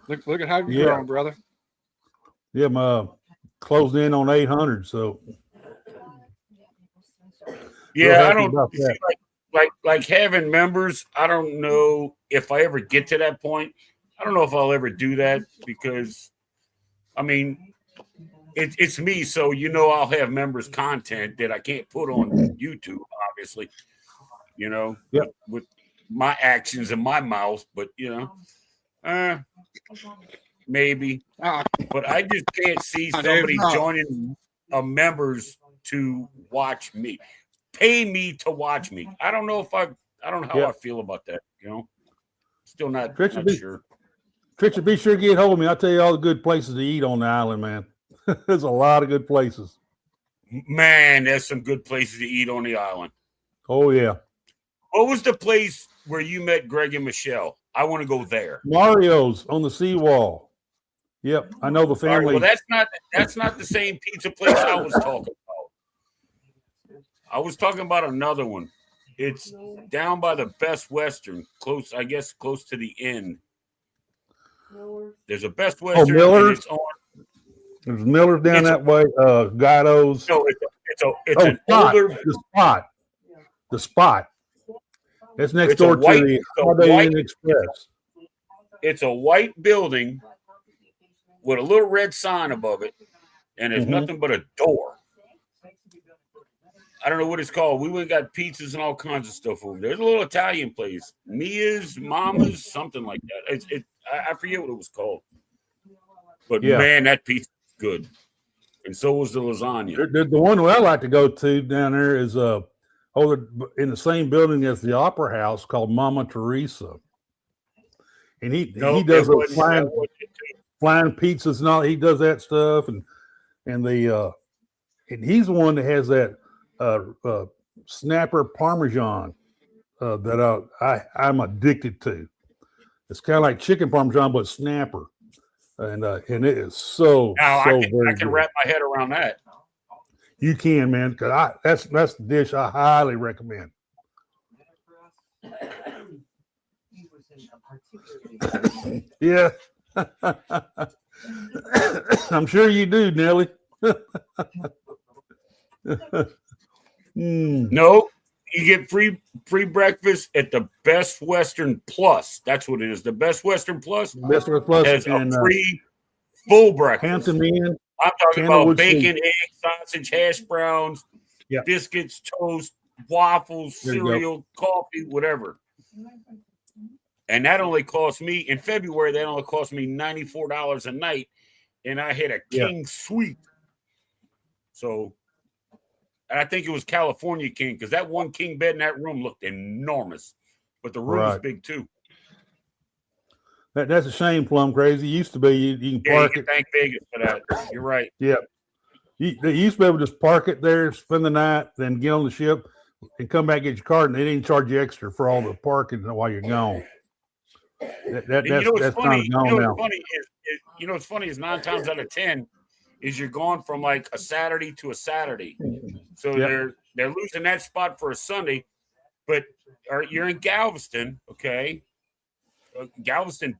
Look at how you're growing, brother. Yeah, my closed in on 800. So yeah, I don't see, like having members. I don't know if I ever get to that point. I don't know if I'll ever do that because, I mean, it's me. So I'll have members content that I can't put on YouTube, obviously. With my actions and my mouth, but maybe. But I just can't see somebody joining members to watch me, pay me to watch me. I don't know how I feel about that. Still not sure. Trixie, be sure to get hold of me. I'll tell you all the good places to eat on the island, man. There's a lot of good places. Man, there's some good places to eat on the island. Oh yeah. What was the place where you met Greg and Michelle? I want to go there. Mario's on the seawall. Yep, I know the family. Right, well, that's not the same pizza place I was talking about. I was talking about another one. It's down by the Best Western, close to the end. There's a Best Western. Miller's. There's Miller's down that way. Guido's. No, it's an older. The Spot. It's next door to the Holiday Inn Express. It's a white building with a little red sign above it, and there's nothing but a door. I don't know what it's called. We went and got pizzas and all kinds of stuff over there. There's a little Italian place, Mia's, Mama's, something like that. I forget what it was called, but man, that pizza is good, and so was the lasagna. The one I like to go to down there is in the same building as the Opera House called Mama Teresa. And he does those flying pizzas and all. He does that stuff, and he's the one that has that snapper Parmesan that I'm addicted to. It's kind of like chicken Parmesan, but snapper, and it is so I can good. wrap my head around that. You can, man, because that's the dish I highly recommend. Yeah. I'm sure you do, Nelly. No, you get free breakfast at the Best Western Plus. That's what it is. The Best Western Plus. Best Western Plus has a free full breakfast. Hampton Inn. I'm talking about bacon, egg, sausage, hash browns, biscuits, toast, waffles, cereal, coffee, whatever. And that only cost me, in February, that only cost me $94 a night. And I had a king suite. So I think it was California king, because that one king bed in that room looked enormous. But the room was big too. That's a shame, Plum Crazy. It used to be you can park it. Thank Vegas for that. You're right. Yeah. They used to be able to just park it there, spend the night, then get on the ship and come back, get your card, and they didn't charge you extra for all the parking while you're gone. That's funny. What's funny is 9 times out of 10 is you're going from like a Saturday to a Saturday. So they're losing that spot for a Sunday, but you're in Galveston, okay? Galveston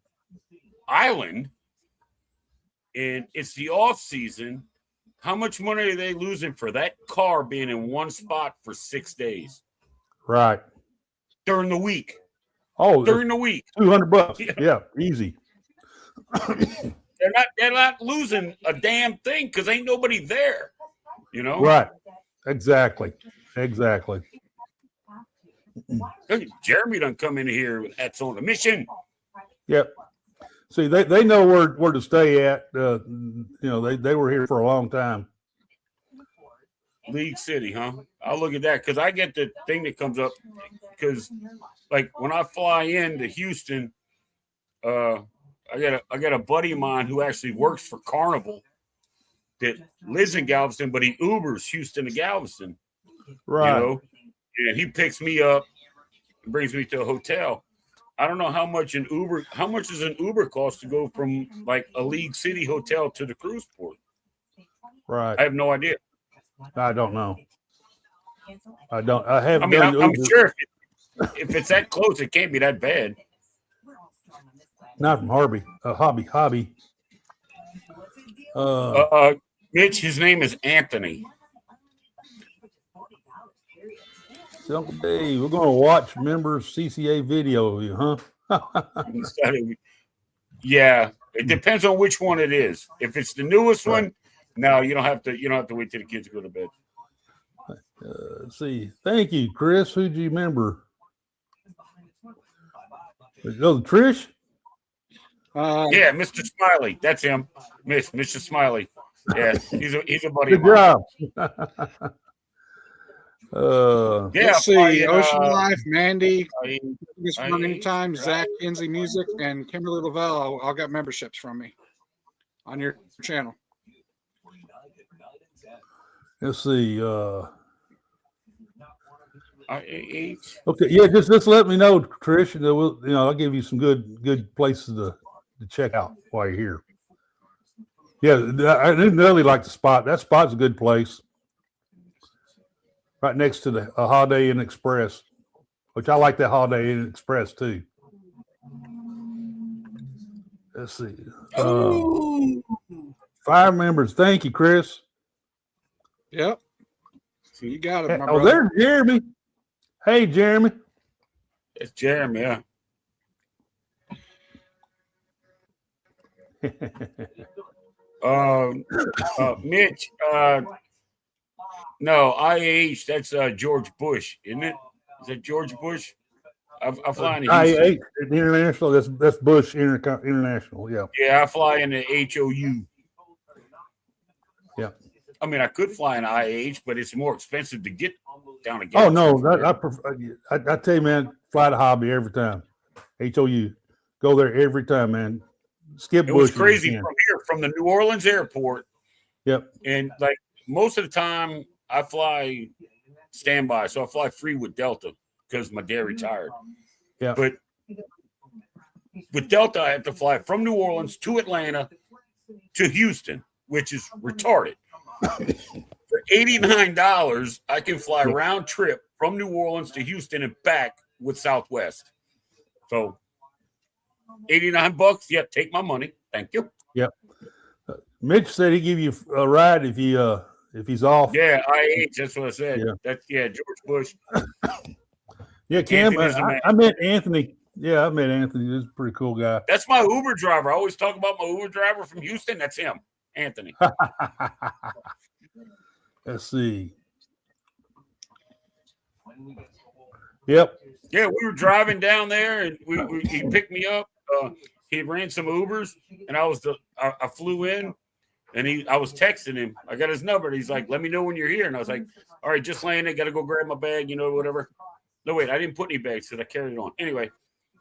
island and it's the off season, how much money are they losing for that car being in one spot for 6 days Right. during the week? Oh, During the week, $200. Yeah. Yeah, easy. they're not losing a damn thing because ain't nobody there. You know, Right. Exactly. Exactly. Jeremy done come in here with hats on a mission. Yep. See, they know where to stay at. You know, they were here for a long time. League City, huh? I'll look at that because I get the thing that comes up because, like, when I fly into Houston, I got a buddy of mine who actually works for Carnival that lives in Galveston, but he Ubers Houston to Galveston. Right. You know, and he picks me up and brings me to a hotel. I don't know how much does an Uber cost to go from like a League City hotel to the cruise port? Right. I have no idea. I don't know. I haven't I mean, done I'm Uber. sure if it's that close, it can't be that bad. Not from Hobby. Mitch, his name is Anthony. So Uncle Dave, we're going to watch members CCA video of you, huh? Yeah, it depends on which one it is. If it's the newest one, no, you don't have to wait till the kids go to bed. Let's see. Thank you, Chris. Who'd you remember? Oh, Trish? Yeah, Mr. Smiley. That's him. Mr. Smiley. Yeah, he's a buddy Good of mine. job. Yeah, Let's see. Ocean Life, Mandy, I- Miss I- Running Time, Zach, Kinsey Music, and Kimberly Lavelle all got memberships from me on your channel. Let's see. IAH. Okay, yeah, just let me know, Trish, and I'll give you some good places to check out while you're here. Yeah, I didn't really like the spot. That spot's a good place, right next to the Holiday Inn Express, which I like that Holiday Inn Express too. Let's see. Fire members, thank you, Chris. Yep. You got it, my Oh, brother. there's Jeremy. Hey, Jeremy. It's Jeremy, yeah. Mitch, no, IAH, that's George Bush, isn't it? Is that George Bush? I fly into Houston. International. That's Bush International. Yeah. Yeah, I fly into HOU. Yeah. I mean, I could fly in IAH, but it's more expensive to get down to Oh Galveston. no, I tell you, man, fly to Hobby every time. HOU, go there every time, man. Skip It Bush. was if you crazy can. from here, from the New Orleans airport. Yep. And like most of the time, I fly standby, so I fly free with Delta because my dad retired. Yeah. But with Delta, I have to fly from New Orleans to Atlanta to Houston, which is retarded. For $89, I can fly round trip from New Orleans to Houston and back with Southwest. So $89, yeah, take my money. Thank you. Yep. Mitch said he'd give you a ride if he's off. Yeah, IH, that's what I said. Yeah. That's George Bush. Yeah, Cam. Anthony's the man. I met Anthony. Yeah, I met Anthony. He's a pretty cool guy. That's my Uber driver. I always talk about my Uber driver from Houston. That's him, Anthony. Let's see. Yep. Yeah, we were driving down there, and he picked me up. He ran some Ubers, and I flew in, and I was texting him. I got his number. And he's like, "Let me know when you're here." And I was like, "All right, just landed. Got to go grab my bag, whatever." No, wait, I didn't put any bags because I carried it on. Anyway,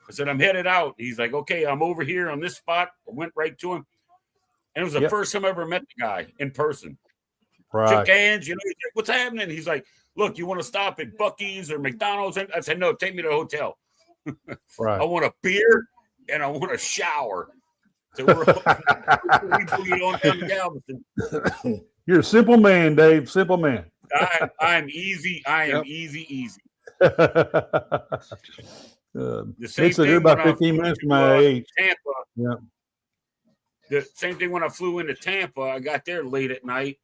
I said, "I'm headed out." He's like, "Okay, I'm over here on this spot." I went right to him, and it was the first time I ever met the guy in person. Right. Shook hands, he's like, "What's happening?" He's like, "Look, you want to stop at Buc-ee's or McDonald's?" And I said, "No, take me to a hotel. Right. I want a beer and I want a shower." So we boogied on down to Galveston. You're a simple man, Dave. Simple man. I'm easy. I am easy. The same Mitch said thing you're about when I 15 flew minutes to, from my age. Tampa. Yeah. The same thing when I flew into Tampa. I got there late at night.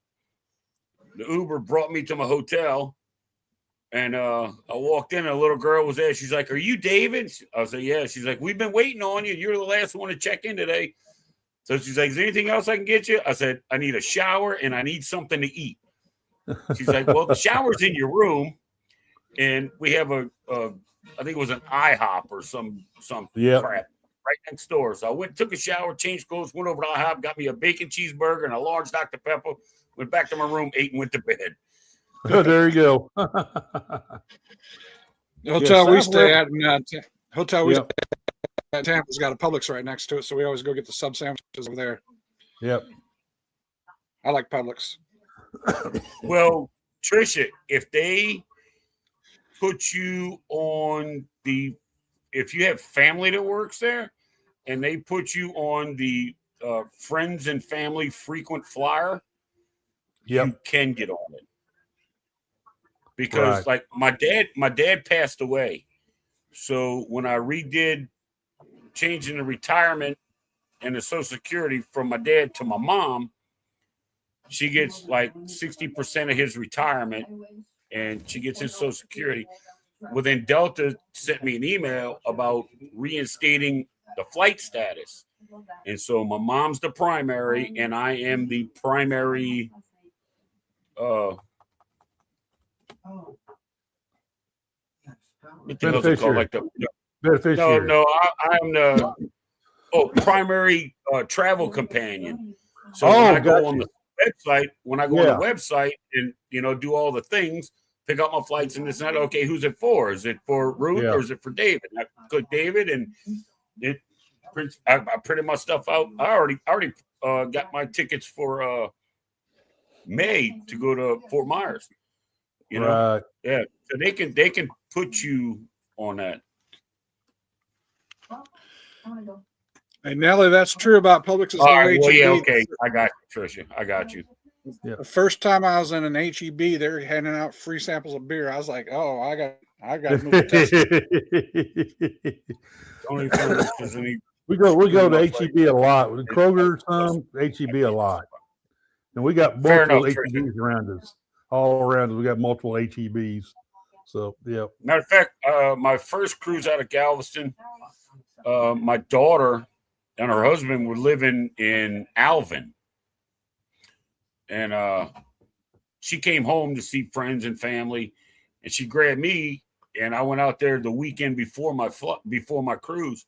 The Uber brought me to my hotel, and I walked in. And a little girl was there. She's like, "Are you David?" I was like, "Yeah." She's like, "We've been waiting on you. You're the last one to check in today." So she's like, "Is there anything else I can get you?" I said, "I need a shower and I need something to eat." She's like, "Well, the shower's in your room, and we have I think it was an IHOP or some Yep. crap right next door." So I went, took a shower, changed clothes, went over to IHOP, got me a bacon cheeseburger and a large Dr. Pepper, went back to my room, ate, and went to bed. There you go. The hotel we stay at, hotel we Yep. stay at Tampa's got a Publix right next to it, so we always go get the sub sandwiches over there. Yep. I like Publix. Well, Trisha, if they put you on if you have family that works there and they put you on the friends and family frequent flyer, Yep. you can get on it. Because like my dad passed away. So when I redid changing the retirement and the Social Security from my dad to my mom, she gets like 60% of his retirement and she gets his Social Security. Well, then Delta sent me an email about reinstating the flight status. And so my mom's the primary and I am the primary what the hell's it called? Like beneficiary. No, I'm the primary travel companion. So when I go on the website, on the website and do all the things, pick up my flights and this and that. Okay, who's it for? Is it for Ruth or is it for David? And I click David and I printed my stuff out. I already got my tickets for May to go to Fort Myers. Yeah. So they can put you on that. Hey Nelly, that's true about Publix. Okay. I got you, Trisha. I got you. Yeah. The first time I was in an HEB, they're handing out free samples of beer. I was like, "Oh, I got to move to We go to HEB a lot. With Kroger, some HEB a lot, and we got multiple HEBs around us. All around us, we got multiple HEBs. So yeah. Matter of fact, my first cruise out of Galveston, my daughter and her husband were living in Alvin. And she came home to see friends and family, and she grabbed me, and I went out there the weekend before my cruise.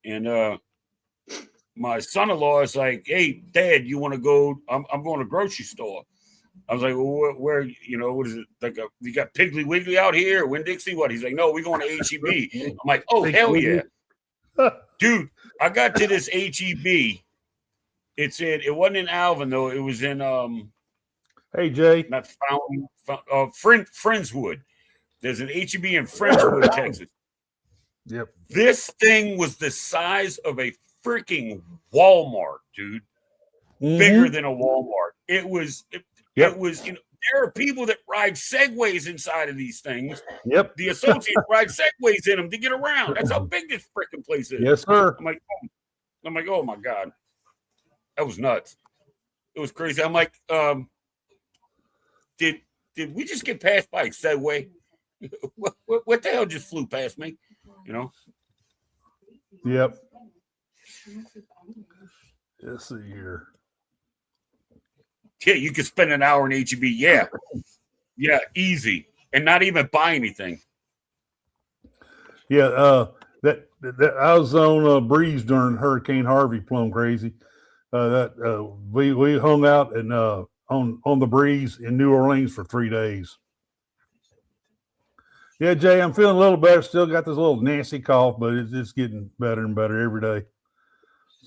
And my son-in-law is like, "Hey, Dad, you want to go? I'm going to the grocery store." I was like, "Well, where what is it? Like you got Piggly Wiggly out here, Winn-Dixie? What?" He's like, "No, we're going to HEB." I'm like, "Oh, hell yeah." Dude, I got to this HEB. It wasn't in Alvin though. It was in hey Jay, not Fountain, Friendswood. There's an HEB in Friendswood, Texas. Yep. This thing was the size of a freaking Walmart, dude. Mm-hmm. Bigger than a Walmart. It was. It was. There are people that ride Segways inside of these things. Yep. The associates ride Segways in them to get around. That's how big this freaking place is. Yes, sir. I'm like, oh my God. That was nuts. It was crazy. I'm like, did we just get passed by a Segway? What the hell just flew past me? Yep. Let's see here. Yeah, you could spend an hour in HEB. Yeah, easy, and not even buy anything. Yeah, that I was on a breeze during Hurricane Harvey, plumb crazy. We hung out and on the breeze in New Orleans for 3 days. Yeah, Jay, I'm feeling a little better. Still got this little nasty cough, but it's getting better and better every day.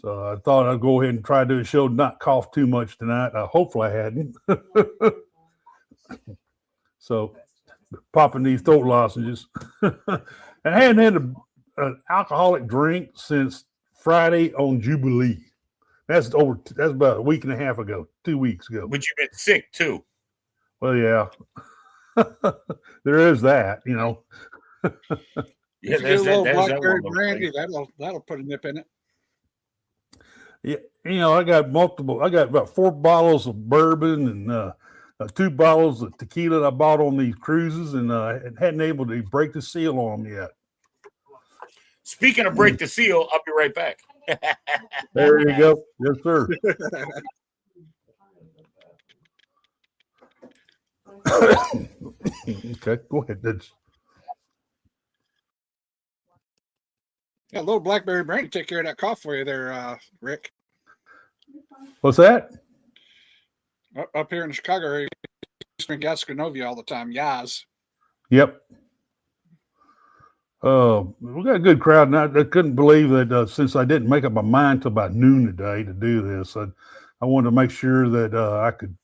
So I thought I'd go ahead and try to do a show, not cough too much tonight. Hopefully I hadn't. So popping these throat lozenges. And I hadn't had an alcoholic drink since Friday on Jubilee. That's about a week and a half ago, 2 weeks ago. But you've been sick too. Well, yeah. There is that, Yeah, if you get a little blackberry brandy, that'll put a nip in it. Yeah, I got multiple. I got about 4 bottles of bourbon and 2 bottles of tequila I bought on these cruises, and hadn't able to break the seal on them yet. Speaking of break the seal, I'll be right back. There you go. Yes, sir. Okay, go ahead. Yeah, little blackberry brandy take care of that cough for you there, Rick. What's that? Up here in the Chicago area, we drink Gasconovia all the time. Yaz. Yep. We got a good crowd, and I couldn't believe that since I didn't make up my mind till about noon today to do this, I wanted to make sure that I could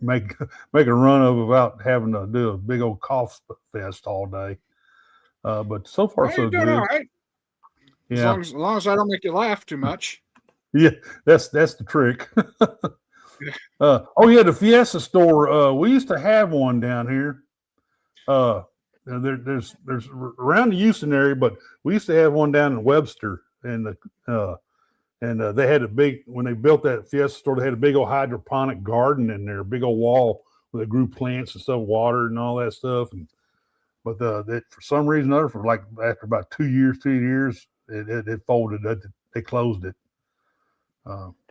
make a run of without having to do a big old cough fest all day. But so far so You're doing good. all right. Yeah. As long as I don't make you laugh too much. Yeah, that's the trick. Oh yeah, the Fiesta store. We used to have one down here. There's around the Houston area, but we used to have one down in Webster, and they had a big, when they built that Fiesta store, they had a big old hydroponic garden in there, a big old wall where they grew plants and stuff, water and all that stuff. But that for some reason or other, for like after about 2 years, it folded. They closed it.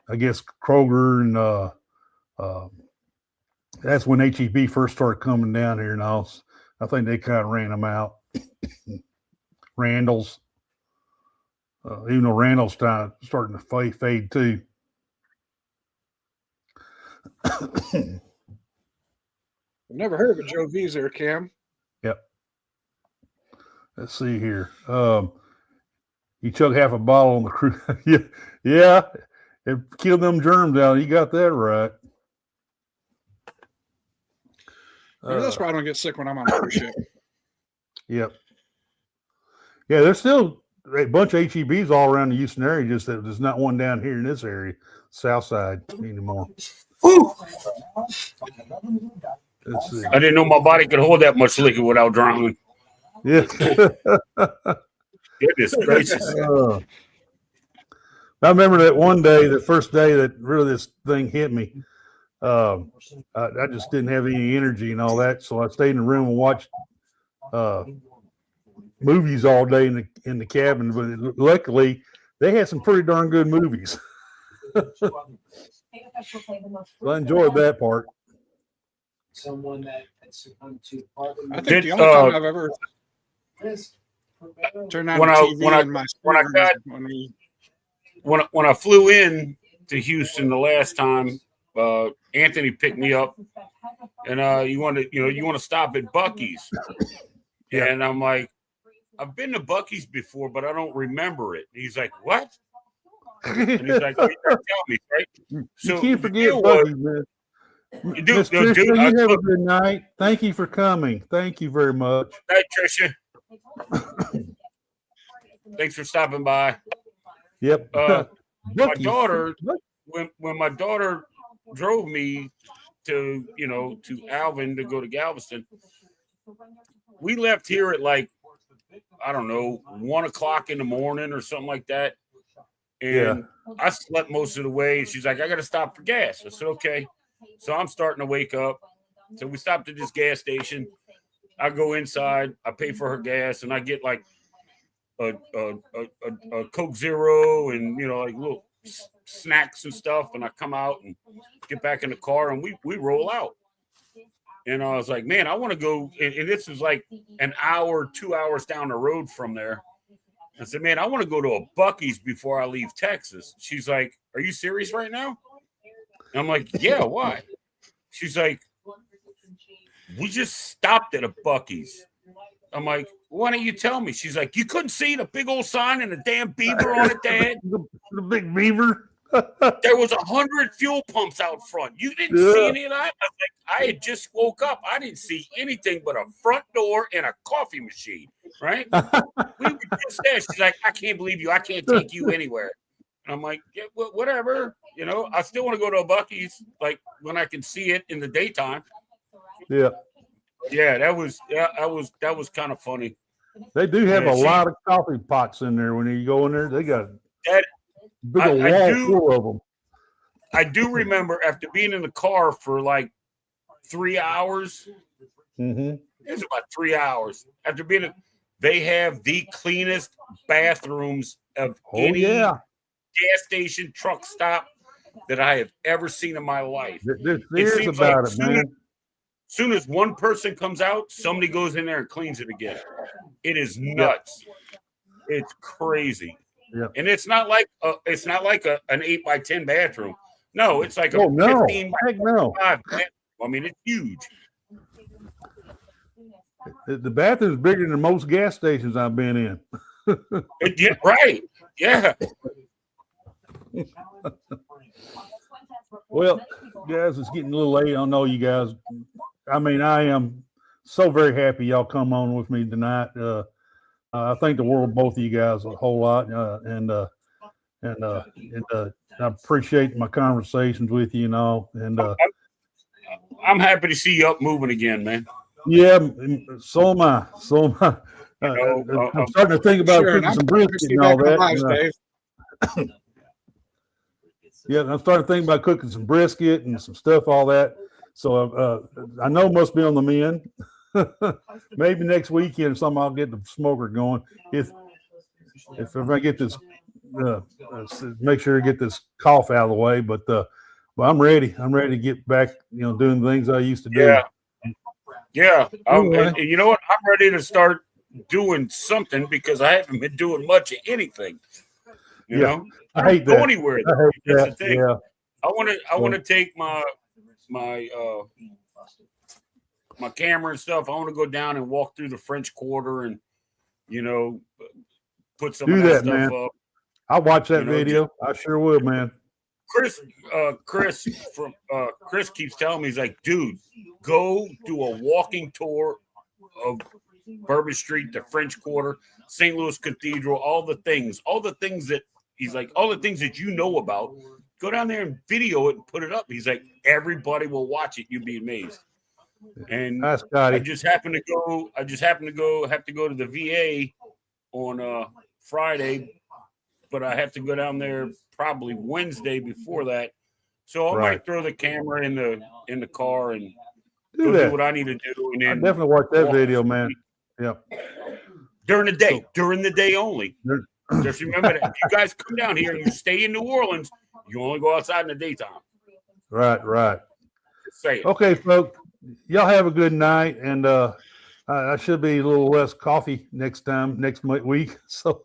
I guess Kroger and that's when HEB first started coming down here, and I think they kind of ran them out. Randall's, even though Randall's starting to fade too. I've never heard of a Joe V's there, Cam. Yep. Let's see here. You chug half a bottle on the cruise. Yeah. It killed them germs out. You got that right. Maybe that's why I don't get sick when I'm on a cruise ship. Yep. Yeah, there's still a bunch of HEBs all around the Houston area, just that there's not one down here in this area, south side anymore. Let's see. I didn't know my body could hold that much liquor without drowning. Yeah. Goodness gracious. I remember that one day, the first day that really this thing hit me. I just didn't have any energy and all that, so I stayed in the room and watched movies all day in the cabin. But luckily, they had some pretty darn good movies. So I enjoyed that part. Someone that succumbed to I think the only time I've ever turned on the TV in my when I flew in to Houston the last time, Anthony picked me up, and you want to stop at Buc-ee's, and I'm like, I've been to Buc-ee's before, but I don't remember it. And he's like, what? And he's like, you tell me, right? So you can't forget Buc-ee's, man. Miss Tricia, you have a good night. Thank you for coming. Thank you very much. Night, Tricia. Thanks for stopping by. Yep. My daughter, when my daughter drove me to Alvin to go to Galveston, we left here at like, I don't know, 1 o'clock in the morning or something like that. And I slept most of the way. And she's like, I got to stop for gas. I said, okay. So I'm starting to wake up. So we stopped at this gas station. I go inside, I pay for her gas, and I get like a Coke Zero and like little snacks and stuff. And I come out and get back in the car, and we roll out. And I was like, man, I want to go. And this is like an hour, 2 hours down the road from there. I said, man, I want to go to a Buc-ee's before I leave Texas. She's like, are you serious right now? And I'm like, yeah, why? She's like, we just stopped at a Buc-ee's. I'm like, why don't you tell me? She's like, you couldn't see the big old sign and the damn beaver on it, Dad? The big beaver. There was 100 fuel pumps out front. You didn't see any of that? I was like, I had just woke up. I didn't see anything but a front door and a coffee machine, right? We were just there. She's like, I can't believe you. I can't take you anywhere. And I'm like, yeah, whatever. I still want to go to a Buc-ee's, like when I can see it in the daytime. Yeah. Yeah, that was kind of funny. They do have a lot of coffee pots in there when you go in there. They got big old I wall do- full of them. I do remember after being in the car for like 3 hours. Mm-hmm. It's about 3 hours after being. They have the cleanest bathrooms of Oh any yeah, gas station, truck stop that I have ever seen in my life. there's It serious seems like about it, man. Soon as one person comes out, somebody goes in there and cleans it again. It is nuts. It's crazy. Yep. And it's not like an 8x10 bathroom. No, it's like a Oh no, 15 by heck no. 5 bathroom. I mean, it's huge. The bathroom's bigger than most gas stations I've been in. Yeah, right. Yeah. Well, guys, it's getting a little late. I know you guys. I mean, I am so very happy y'all come on with me tonight. I thank the world, both of you guys, a whole lot, and I appreciate my conversations with you and all. And I'm happy to see you up moving again, man. yeah, so am I. So am I. I'm starting to think about Sure, and cooking I'm some happy to brisket see and you all back on that. lives, Dave. Yeah, I'm starting to think about cooking some brisket and some stuff, all that. So I know it must be on the mend. Maybe next weekend or something, I'll get the smoker going. If I get this, make sure to get this cough out of the way. But I'm ready. I'm ready to get back, doing things I used to do. Yeah. Yeah. Anyway. And you know what? I'm ready to start doing something because I haven't been doing much of anything. You Yeah. know, I don't hate go that. anywhere. I hate That's that. the thing. Yeah. I want to take my camera and stuff. I want to go down and walk through the French Quarter and put some Do of that that, stuff man. up. I'll watch that You know, video. I sure will, man. Chris keeps telling me, he's like, dude, go do a walking tour of Bourbon Street, the French Quarter, St. Louis Cathedral, all the things that he's like, all the things that you know about. Go down there and video it and put it up. He's like, everybody will watch it. You'd be amazed. And Hi, Scotty. I just happen to go have to go to the VA on Friday, but I have to go down there probably Wednesday before that. So I Right. might throw the camera in the car and Do go that. do what I need to do. And I then definitely watch that walk video, the man. street Yeah. during the day only. There- Just remember that if you guys come down here and you stay in New Orleans, you only go outside in the daytime. Right. Just say it. Okay, folks. Y'all have a good night, and I should be a little less coffee next week. So,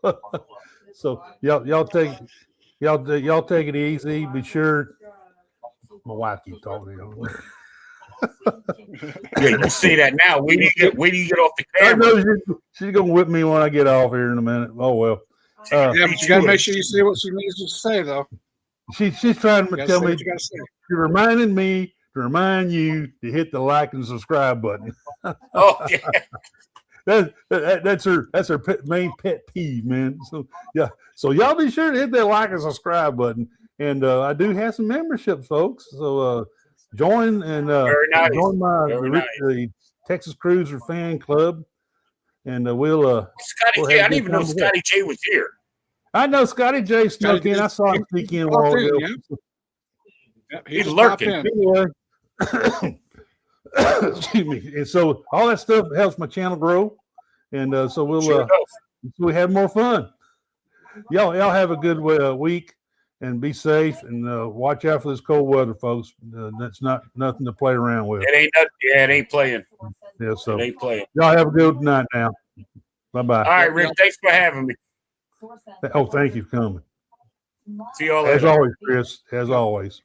y'all take it easy. Be sure. My wife keeps talking. Yeah, you say that now. Wait till you get off the I camera. know she's gonna whip me when I get off here in a minute. Oh well. Yeah, but you got to make sure you see what she needs to say, though. She's trying You to gotta tell say me. what you got to say. She reminded me to remind you to hit the like and subscribe button. Oh yeah. That's her main pet peeve, man. So yeah, so y'all be sure to hit that like and subscribe button. And I do have some memberships, folks. So join and Very nice. join Very nice. the Texas Cruiser fan club, and we'll. Scotty We'll J, I have didn't even know good time Scotty J was here. I know Scotty J snuck Scotty in. J- I saw him sneak in a popped while in, ago. yeah. Yeah, he He's just popped lurking. in. Anyway, excuse me. And so all that stuff helps my channel grow, and so we'll Sure does. we have more fun. Y'all have a good week, and be safe, and watch out for this cold weather, folks. That's nothing to play around with. It ain't playing. Yeah. So It ain't playing. y'all have a good night now. Bye bye. All right, Rick. Thanks for having me. Oh, thank you for coming. See y'all As later. always, Chris. As always.